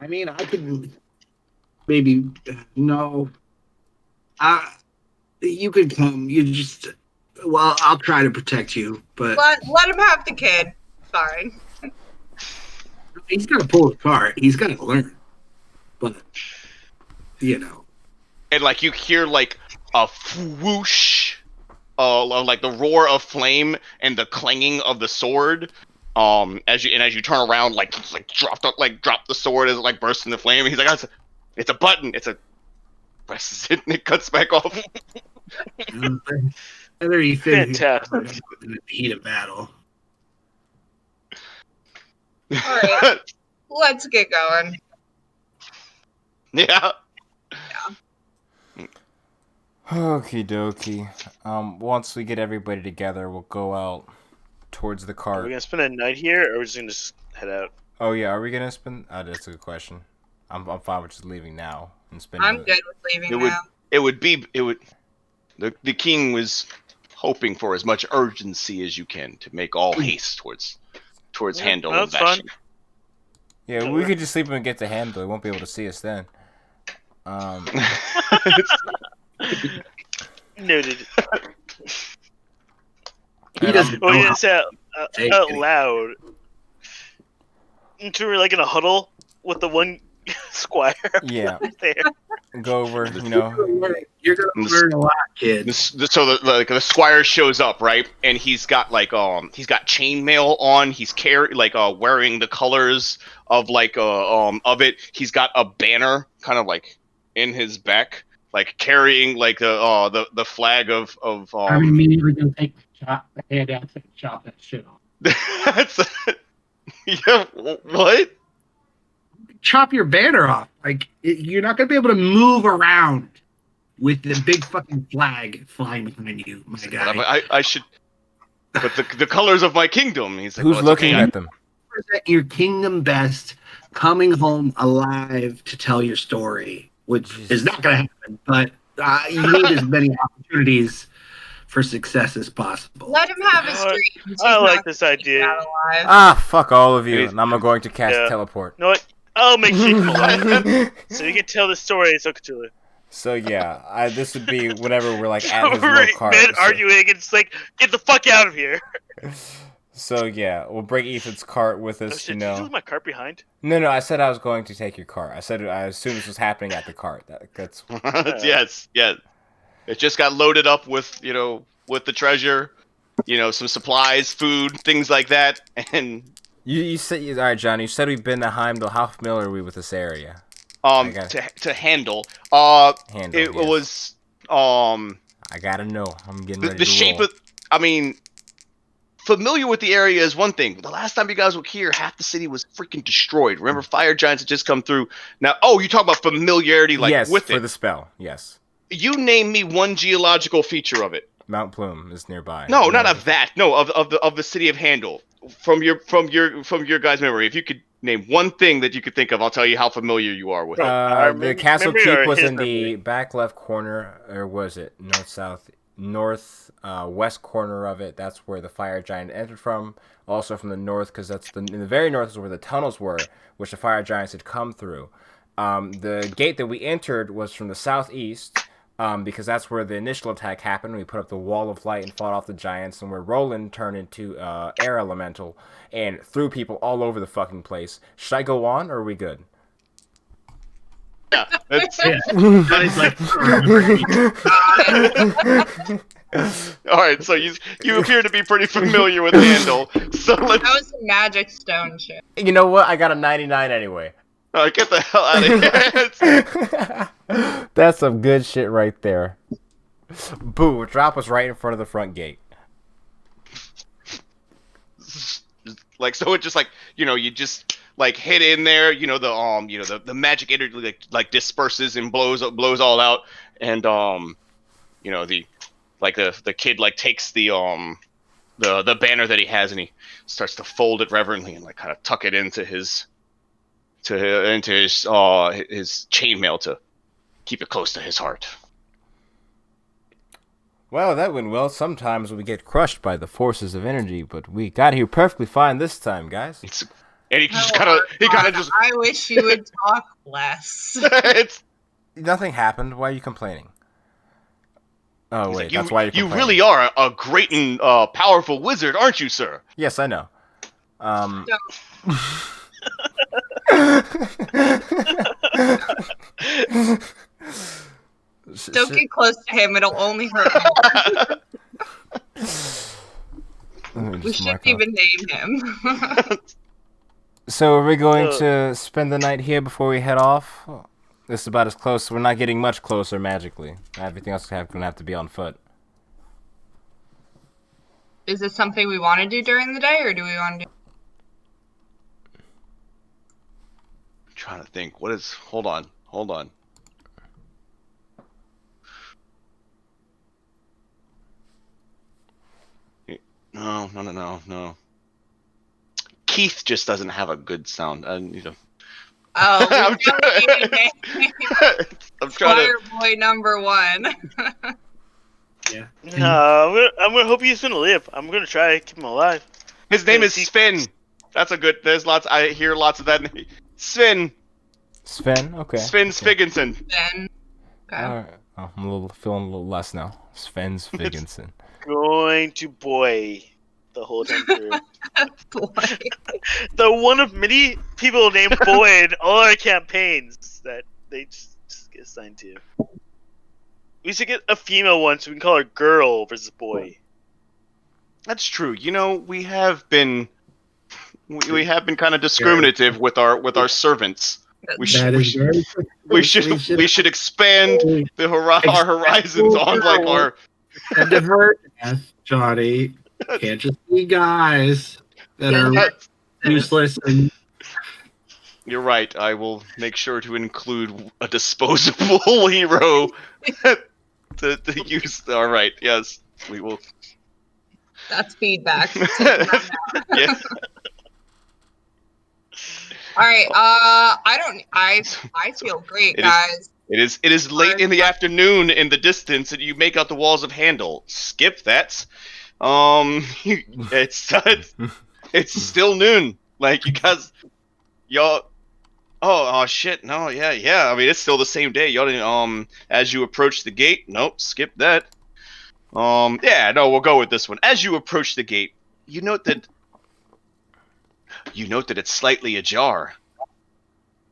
I mean, I could maybe no. You could come. I'll try to protect you, but let him have the kid. Fine. he's got to pull his cart. He's got to learn, but And like you hear like a whoosh, like the roar of flame and the clanging of the sword. As you turn around, like drop the sword as it like bursts into flame. And he's like, it's a button. It's a presses it and it cuts back off. Whether you think Fantastic. in the heat of battle. All right. Let's get going. Yeah. Okie dokie. Once we get everybody together, we'll go out towards the Are cart. we gonna spend a night here, or are we just gonna head out? Oh yeah, are we gonna spend? That's a good question. I'm fine with just leaving now and spending. I'm good with leaving now. The king was hoping for as much urgency as you can to make all haste towards Yeah, Handel and that's fine. Vashti. Yeah, we could just sleep and get to Handle. He won't be able to see us then. Noted. He doesn't Well, know you how just say take out it. loud. Until we're like in a huddle with the one squire Yeah. there. Go over, You're gonna learn a lot, kid. So the squire shows up, right? And he's got he's got chainmail on. He's wearing the colors of of it. He's got a banner kind of like in his back, like carrying like the flag of I'm immediately gonna take the hand out and chop that shit off. That's yeah. What? Chop your banner off. Like you're not gonna be able to move around with the big fucking flag flying behind you, my guy. I should. But the colors of my kingdom. He's like, who's well, it's looking okay. at them? Represent your kingdom best, coming home alive to tell your story, which is not gonna happen. But you need as many opportunities for success as possible. Let him have his dreams. I He's like not this gonna make it idea. out alive. Ah, fuck all of you, He's- and I'm going to cast Yeah. teleport. You know what? I'll make Sheik come alive. So you can tell the story so Cthulhu. So yeah, this would be whenever we're like So at his we're little cart. men arguing, and it's like, get the fuck out of here. So yeah, we'll bring Ethan's cart with Oh us. shit, did you leave my cart behind? No, I said I was going to take your cart. I said I assumed this was happening at the cart. That's Yes. It just got loaded up with with the treasure, some supplies, food, things like that, and you said. All right, John. You said we've been to Heimdall. How familiar are we with this area? to handle. Handle, It yes. was I gotta know. I'm getting ready the to shape roll. of. I mean, familiar with the area is one thing. The last time you guys were here, half the city was freaking destroyed. Remember, fire giants had just come through. Now, you talk about familiarity, yes, with for it. the spell. Yes, You name me one geological feature of it. Mount Plume is nearby. No, not of that. No, of the city of Handel. From your guys' memory, if you could name one thing that you could think of, I'll tell you how familiar you are with it. The castle memory keep or was his in memory? the back left corner, or was it north west corner of it? That's where the fire giant entered from. Also from the north, because in the very north is where the tunnels were, which the fire giants had come through. The gate that we entered was from the southeast, because that's where the initial attack happened. We put up the wall of light and fought off the giants, and where Roland turned into air elemental and threw people all over the fucking place. Should I go on, or are we good? Yeah, that's, Johnny's like, all right. So you appear to be pretty familiar with Handel. So let's That was a magic stone shit. You know what? I got a 99 anyway. get the hell out of here. That's some good shit right there. Boo, drop us right in front of the front gate. So it just you just hit in there, the magic energy disperses and blows all out, and the kid takes the banner that he has, and he starts to fold it reverently and kind of tuck it into his chainmail to keep it close to his heart. Well, that went well. Sometimes we get crushed by the forces of energy, but we got here perfectly fine this time, guys. And he just kind of I wish you would talk less. Nothing happened. Why are you complaining? Oh, wait, that's why you're you complaining. really are a great and powerful wizard, aren't you, sir? Yes, I know. Don't get close to him. It'll only hurt more. We shouldn't even name him. So are we going to spend the night here before we head off? This is about as close. We're not getting much closer magically. Everything else is going to have to be on foot. Is this something we want to do during the day, or do we want to do... I'm trying to think. What is... Hold on. No. Keith just doesn't have a good sound. Oh, I'm trying Squire to... Boy number 1. yeah. No, I'm gonna hope he's gonna live. I'm gonna try to keep him alive. His name is Sven. That's a good... There's lots... I hear lots of that. Sven. Sven? Okay. Sven Spigenson. Then, Okay. Alright. Oh, I'm feeling a little less now. Sven's Viggensen. Going to boy the whole time through. Boy. The one of many people named Boy in all our campaigns that they just get assigned to. We should get a female one so we can call her Girl versus Boy. That's true. You know, we have been kind of discriminative with our servants. We That is very true. we should expand our horizons on like our. And divert, Johnny. Can't just be guys that are useless and You're right. I will make sure to include a disposable hero to use. All right. Yes, we will. That's feedback. Take that out. Yeah. All right. I feel great, guys. It is late in the afternoon in the distance, and you make out the walls of Handel. Skip that. It's still noon. Like, you guys, y'all. Oh shit. No, yeah. I mean, it's still the same day. Y'all didn't. As you approach the gate. Nope. Skip that. Yeah. No, we'll go with this one. As you approach the gate, you note that it's slightly ajar.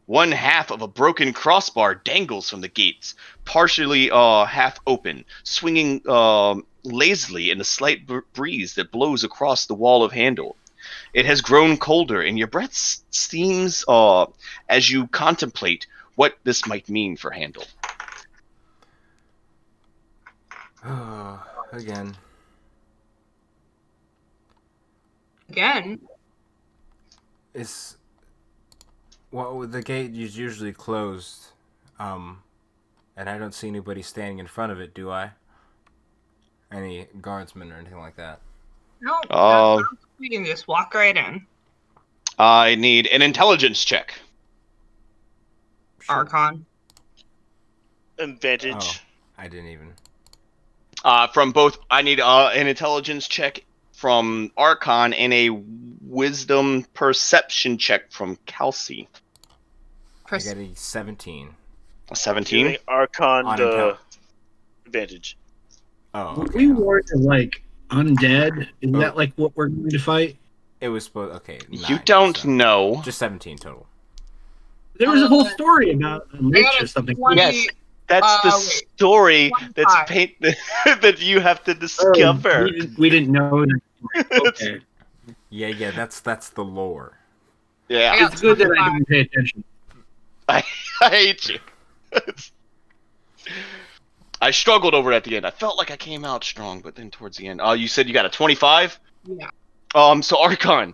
One half of a broken crossbar dangles from the gates, partially half open, swinging lazily in the slight breeze that blows across the wall of Handel. It has grown colder, and your breath steams as you contemplate what this might mean for Handel. Again. Well, the gate is usually closed, and I don't see anybody standing in front of it, do I? Any guardsmen or anything like that? No, we can just walk right in. I need an intelligence check. Sure. Archon. Advantage. Oh, I didn't even. From both, I need an intelligence check from Archon and a wisdom perception check from Kelsey. I got a 17. A 17? Giving Archon On the advantage. Oh, okay. we were like undead. Isn't Oh. that like what we're going to fight? It was supposed. Okay. You 9, don't so know. Just 17 total. There was a whole story about a lich or something. 20, Yes, that's the story that's 25. that you have to discover. We didn't know that. Okay. Yeah. That's the lore. Yeah, Yeah. It's good that I didn't pay attention. I hate you. I struggled over it at the end. I felt like I came out strong, but then towards the end, you said you got a 25. Yeah. So Archon,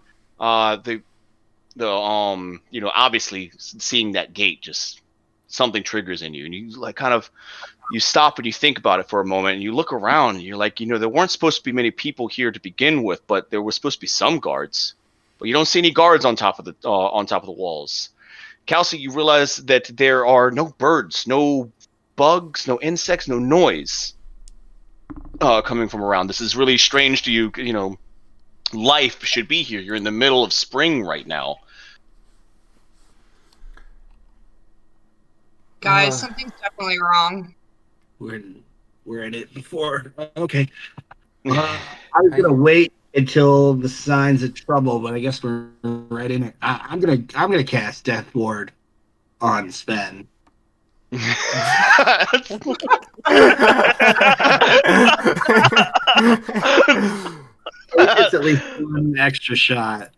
obviously seeing that gate, just something triggers in you, and you like kind of, you stop and you think about it for a moment, and you look around, and you're like, there weren't supposed to be many people here to begin with, but there was supposed to be some guards, but you don't see any guards on top of the walls. Kelsey, you realize that there are no birds, no bugs, no insects, no noise coming from around. This is really strange to you. Life should be here. You're in the middle of spring right now. Guys, something's definitely wrong. We're in it before. Okay. I was gonna wait until the signs of trouble, but I guess we're right in it. I'm gonna cast Death Ward on Sven. It's at least one extra shot.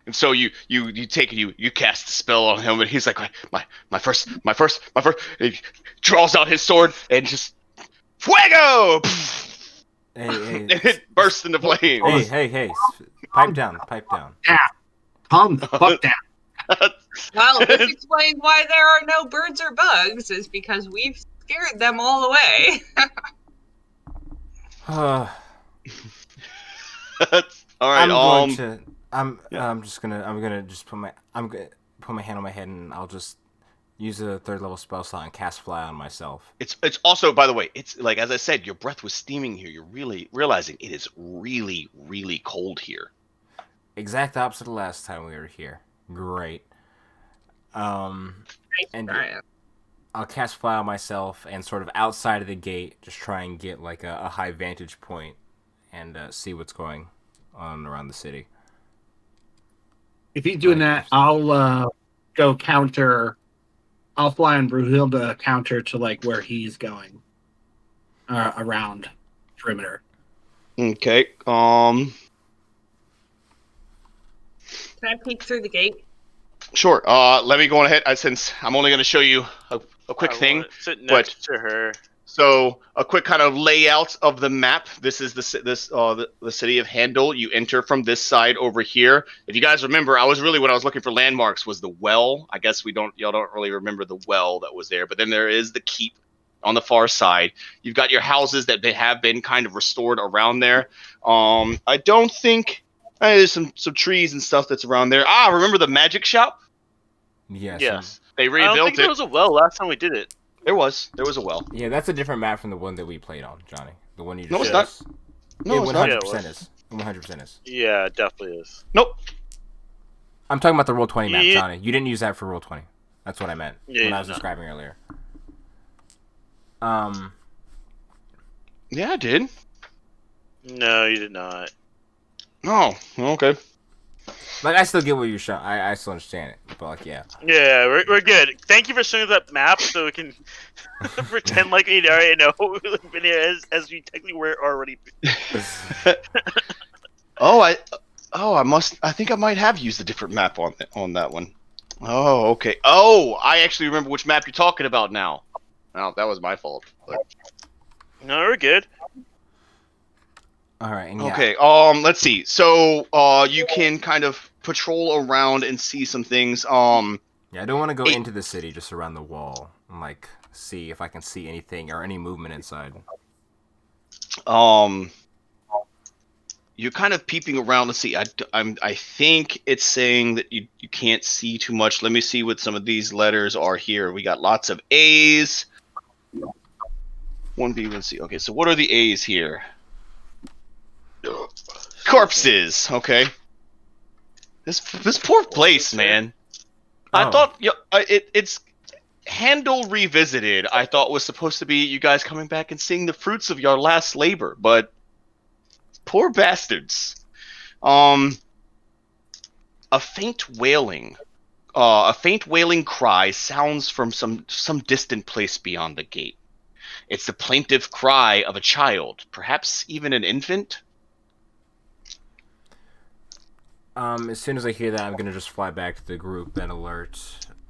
And so you take it, you cast the spell on him, and he's like, my first. He draws out his sword and just fuego. Hey. And it bursts into flames. Hey. Pipe down. Yeah. Calm the fuck down. Well, this explains why there are no birds or bugs, is because we've scared them all away. All right. I'm gonna put my hand on my head, and I'll just use a 3rd level spell slot and cast Fly on myself. It's also, by the way, it's like, as I said, your breath was steaming here. You're really realizing it is really, really cold here. Exact opposite of last time we were here. Great. And Brian. I'll cast Fly on myself and sort of outside of the gate, just try and get like a high vantage point and see what's going on around the city. If he's doing that, I'll go counter. I'll fly on Brunhilde counter to like where he's going around perimeter. Okay. Can I peek through the gate? Sure. Let me go on ahead. Since I'm only going to show you a quick thing. Want to sit next to her. So a quick kind of layout of the map. This is the city of Handel. You enter from this side over here. If you guys remember, when I was looking for landmarks was the well. I guess y'all don't really remember the well that was there, but then there is the keep on the far side. You've got your houses that have been kind of restored around there. I don't think there's some trees and stuff that's around there. Remember the magic shop? Yes. They I rebuilt don't think there was a well last time we did it. There was a well. Yeah, that's a different map from the one that we played on, Johnny. The one you just No, it's showed not. us. No, it it's not. 100% is. It 100% is. Yeah, it definitely is. Nope. I'm talking about the Roll20 map, Yeah. Johnny. You didn't use that for Roll20. That's what I meant when I was describing earlier. Yeah, I did. No, you did not. Oh, okay. Like, I still get what you're showing. I still understand it. But, like, yeah. Yeah, we're good. Thank you for showing that map so we can pretend like we already know we've been here as we technically were already. I think I might have used a different map on that one. Oh, okay. Oh, I actually remember which map you're talking about now. Oh, that was my fault. But... No, we're good. All right, and yeah. Okay, let's see. So, you can kind of patrol around and see some things. Yeah, I don't want to go into the city, just around the wall and like see if I can see anything or any movement inside. You're kind of peeping around to see. I think it's saying that you can't see too much. Let me see what some of these letters are here. We got lots of A's. 1B, 1C. Okay, so what are the A's here? Corpses. Okay. This poor place, man. I thought it's Handel Revisited. I thought was supposed to be you guys coming back and seeing the fruits of your last labor, but poor bastards. A faint wailing cry sounds from some distant place beyond the gate. It's the plaintive cry of a child, perhaps even an infant. As soon as I hear that, I'm gonna just fly back to the group and alert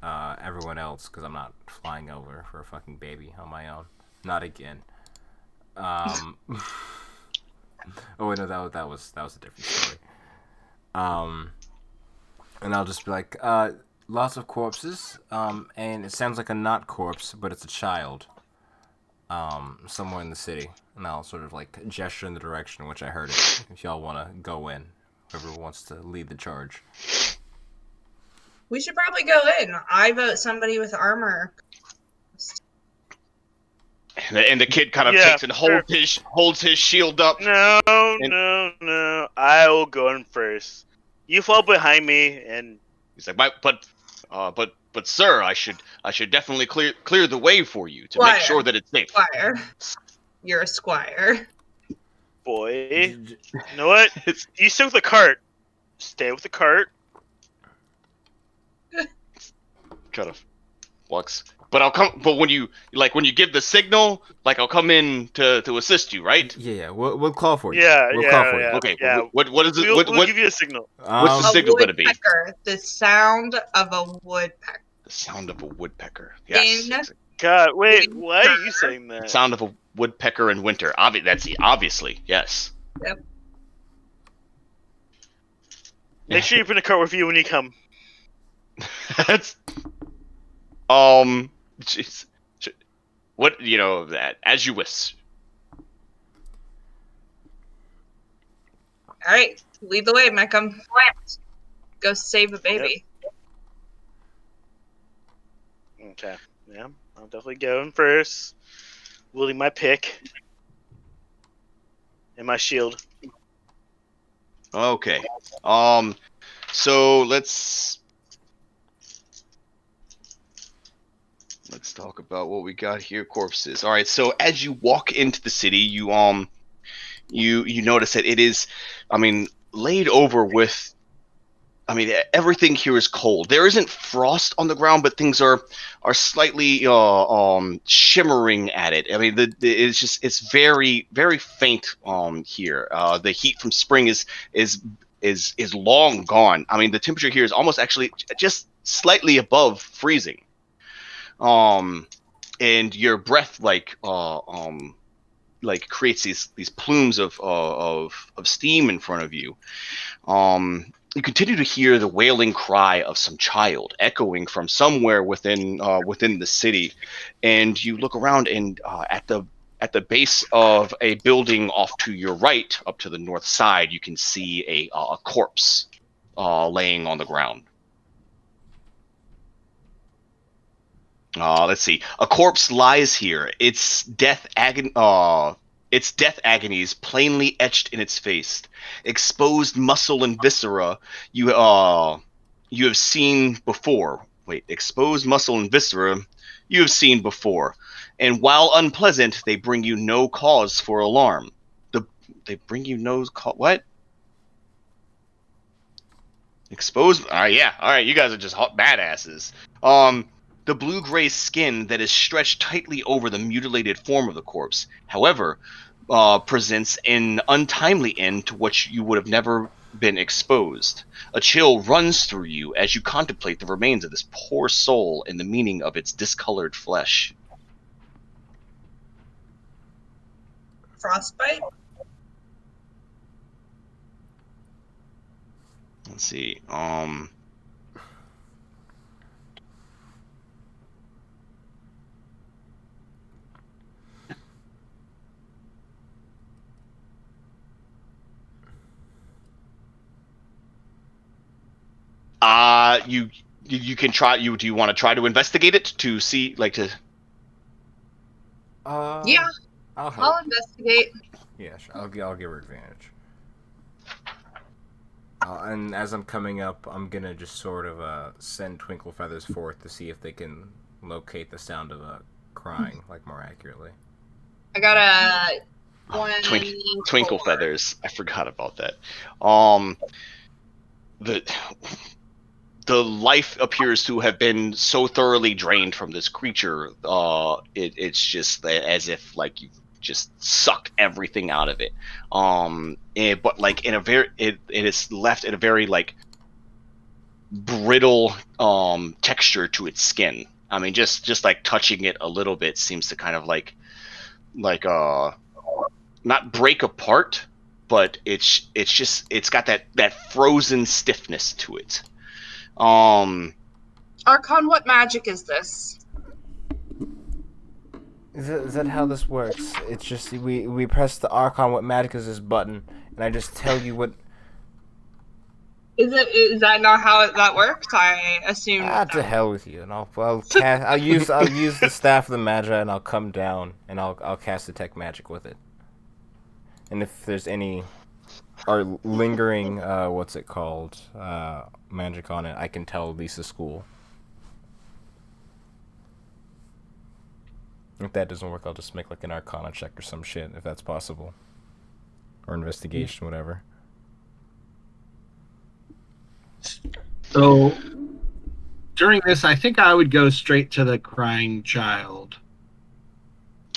everyone else because I'm not flying over for a fucking baby on my own. Not again. Oh wait, no, that was a different story. And I'll just be like, lots of corpses. And it sounds like a not corpse, but it's a child. Somewhere in the city, and I'll sort of like gesture in the direction in which I heard it. If y'all want to go in, whoever wants to lead the charge. We should probably go in. I vote somebody with armor. And the kid kind of takes and holds his shield up. No. I will go in first. You fall behind me, and he's like, but sir, I should definitely clear the way for you to make sure that it's safe. Squire, you're a squire. Boy, you know what? You stay with the cart. Stay with the cart. Kind of walks. But I'll come. But when you give the signal, like I'll come in to assist you, right? Yeah. We'll call for you. We'll call for you. Okay. Yeah. What is it? We'll give you a signal. What's the signal going to be? The sound of a woodpecker. The sound of a woodpecker. Yes. God, wait. Why are you saying that? The sound of a woodpecker in winter. Obviously, yes. Yep. Make sure you put a cart with you when you come. That's. Jeez. What that as you wish. All right, lead the way, Meckham. Go save a baby. Yep. Okay. Yeah, I'll definitely go in first. Wielding my pick and my shield. Okay. So let's. let's talk about what we got here. Corpses. All right. So as you walk into the city, you notice that it is, laid over with. Everything here is cold. There isn't frost on the ground, but things are slightly shimmering at it. It's very very faint here. The heat from spring is long gone. The temperature here is almost actually just slightly above freezing. And your breath creates these plumes of steam in front of you. You continue to hear the wailing cry of some child echoing from somewhere within the city, and you look around, and at the base of a building off to your right, up to the north side, you can see a corpse laying on the ground. Let's see. A corpse lies here. Its death agonies plainly etched in its face. Exposed muscle and viscera you have seen before. Wait, exposed muscle and viscera you have seen before. And while unpleasant, they bring you no cause for alarm. They bring you no what? Exposed? Yeah. All right, you guys are just hot badasses. The blue-gray skin that is stretched tightly over the mutilated form of the corpse, however, presents an untimely end to which you would have never been exposed. A chill runs through you as you contemplate the remains of this poor soul and the meaning of its discolored flesh. Frostbite? Let's see. You can try. Do you want to try to investigate it to see, to? Yeah, I'll I'll investigate. Yeah, sure. I'll give her advantage. And as I'm coming up, I'm gonna just sort of send Twinkle Feathers forth to see if they can locate the sound of crying more accurately. I got a 24. Twinkle Feathers. I forgot about that. The life appears to have been so thoroughly drained from this creature. It's just as if you just sucked everything out of it. But in a very, it is left in a very brittle texture to its skin. Just touching it a little bit seems to kind of not break apart, but it's got that frozen stiffness to it. Archon, what magic is this? Is that how this works? It's just we press the Archon what magic is this button, and I just tell you what. Is that not how that works? I assume. To hell with you, and I'll use the staff of the Magi, and I'll come down, and I'll cast detect magic with it. And if there's any lingering what's it called magic on it, I can tell Lisa's school. If that doesn't work, I'll just make an Arcana check or some shit, if that's possible, or investigation, whatever. So during this, I think I would go straight to the crying child.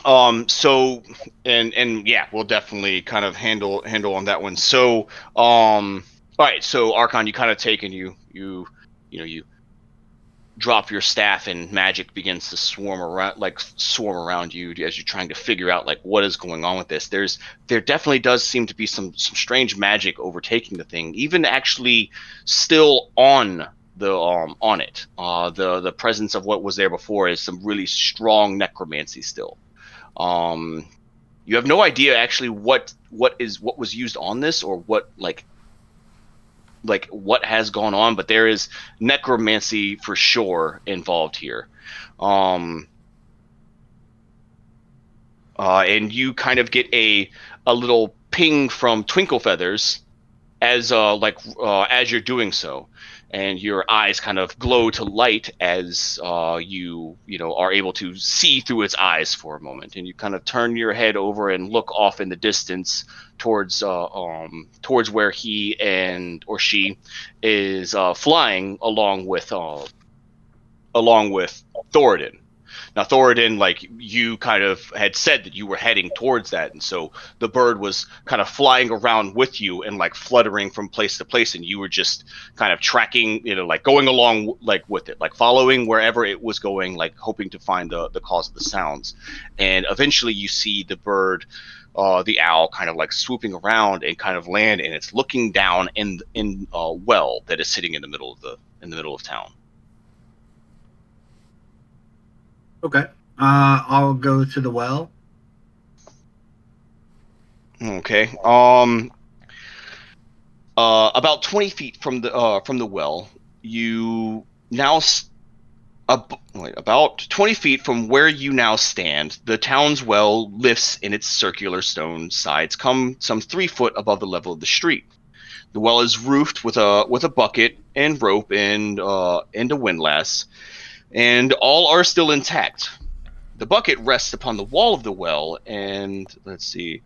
So and yeah, we'll definitely kind of handle on that one. So all right, so Archon, you kind of take and you drop your staff, and magic begins to swarm around you as you're trying to figure out what is going on with this. There definitely does seem to be some strange magic overtaking the thing, even actually still on it. The presence of what was there before is some really strong necromancy still. You have no idea actually what was used on this, or what what has gone on, but there is necromancy for sure involved here. And you kind of get a little ping from Twinkle Feathers as you're doing so, and your eyes kind of glow to light as you are able to see through its eyes for a moment, and you kind of turn your head over and look off in the distance towards where he or she is flying along with Thoradin. Now, Thoradin, like, you kind of had said that you were heading towards that, and so the bird was kind of flying around with you and like fluttering from place to place, and you were just kind of tracking, like going along like with it, like following wherever it was going, like hoping to find the cause of the sounds. And eventually you see the bird, the owl, kind of like swooping around and kind of land, and it's looking down in a well that is sitting in the middle of town. Okay. I'll go to the well. Okay. About 20 feet from the well, you now about 20 feet from where you now stand, the town's well lifts in its circular stone sides, come some 3 foot above the level of the street. The well is roofed with a bucket and rope and a windlass, and all are still intact. The bucket rests upon the wall of the well, and let's see.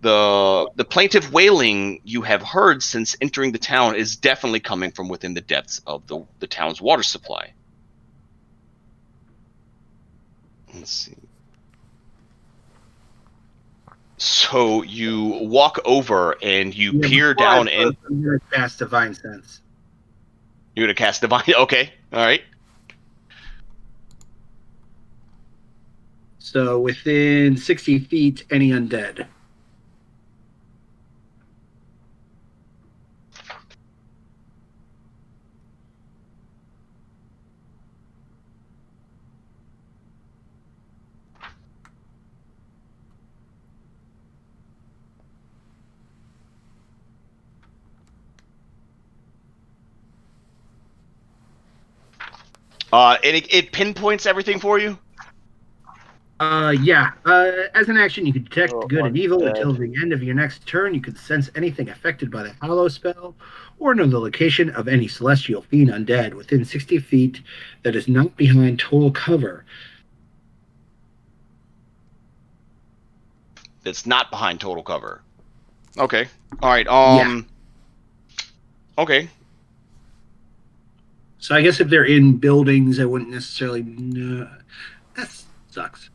The plaintive wailing you have heard since entering the town is definitely coming from within the depths of the town's water supply. Let's see. So you walk over and you peer down in. I'm going to cast Divine Sense. You're going to cast Divine? Okay, all right. So within 60 feet, any undead. And it pinpoints everything for you? Yeah. As an action, you can detect good and evil undead. until the end of your next turn. You can sense anything affected by the Hallow spell, or know the location of any celestial fiend undead within 60 feet that is not behind total cover. It's not behind total cover. Okay. All right. Yeah. Okay. So I guess if they're in buildings, I wouldn't necessarily know. That sucks.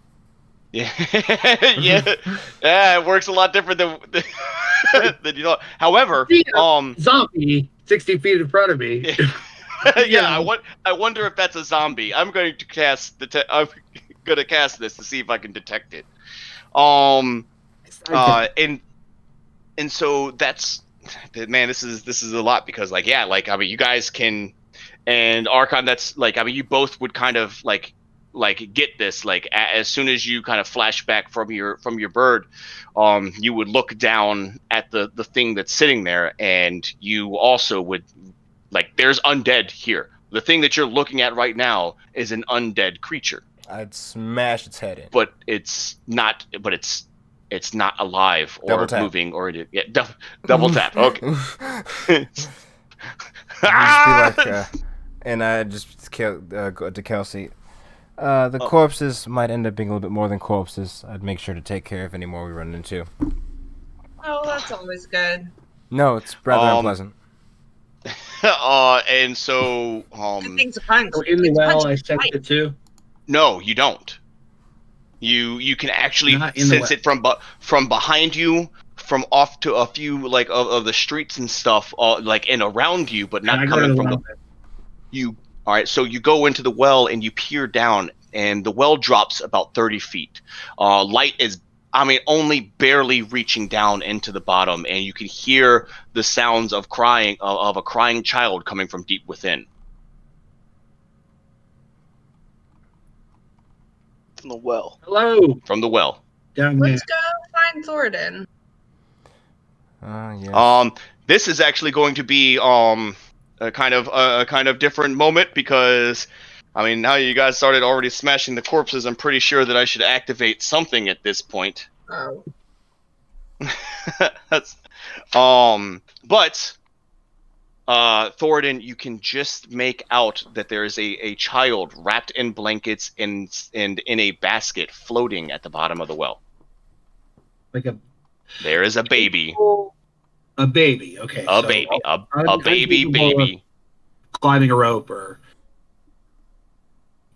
Yeah. Yeah, it works a lot different than than you know. However, Zombie 60 feet in front of me. yeah, I wonder if that's a zombie. I'm going to cast I'm going to cast this to see if I can detect it. And so that's, man, this is a lot, because like, yeah, like, I mean, you guys can, and Archon, that's like, I mean, you both would kind of like get this, like, as soon as you kind of flash back from your bird, you would look down at the thing that's sitting there, and you also would, like, there's undead here. The thing that you're looking at right now is an undead creature. I'd smash its head in. But it's not alive or moving or double tap. Okay. And I just go to Kelsey. The corpses might end up being a little bit more than corpses. I'd make sure to take care of any more we run into. Oh, that's always good. No, it's rather unpleasant. And so Good thing's a punch. So in the well, I sense it too. No, you don't. You can actually sense it from behind you, from off to a few like of the streets and stuff, like and around you, but not coming from you. All right, so you go into the well and you peer down, and the well drops about 30 feet. Light is, I mean, only barely reaching down into the bottom, and you can hear the sounds of crying of a crying child coming from deep within. From the well. Hello. From the well. Down there. Let's go find Thoradin. Yes. This is actually going to be a kind of different moment, because I mean, now you guys started already smashing the corpses. I'm pretty sure that I should activate something at this point. Oh. But Thoradin, you can just make out that there is a child wrapped in blankets and in a basket floating at the bottom of the well. Like There is a baby. a baby. Okay. A so baby. I'm Baby capable of baby. climbing a rope or.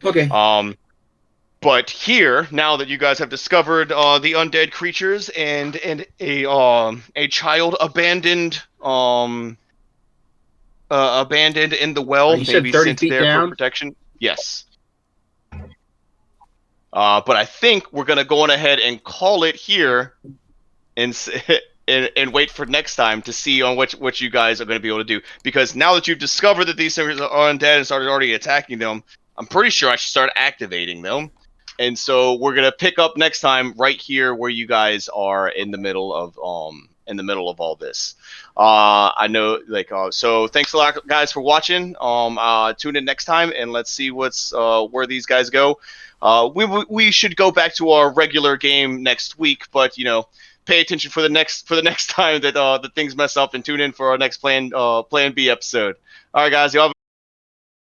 Okay. But here, now that you guys have discovered the undead creatures and a child abandoned abandoned in the well, You said maybe 30 sent feet there down? for protection. Yes. But I think we're gonna go on ahead and call it here, and and wait for next time to see on what you guys are going to be able to do. Because now that you've discovered that these things are undead and started already attacking them, I'm pretty sure I should start activating them. And so we're gonna pick up next time right here where you guys are in the middle of all this. I know, like, so thanks a lot, guys, for watching. Tune in next time and let's see what's where these guys go. We should go back to our regular game next week, but pay attention for the next time that things mess up, and tune in for our next Plan B episode. All right, guys, y'all.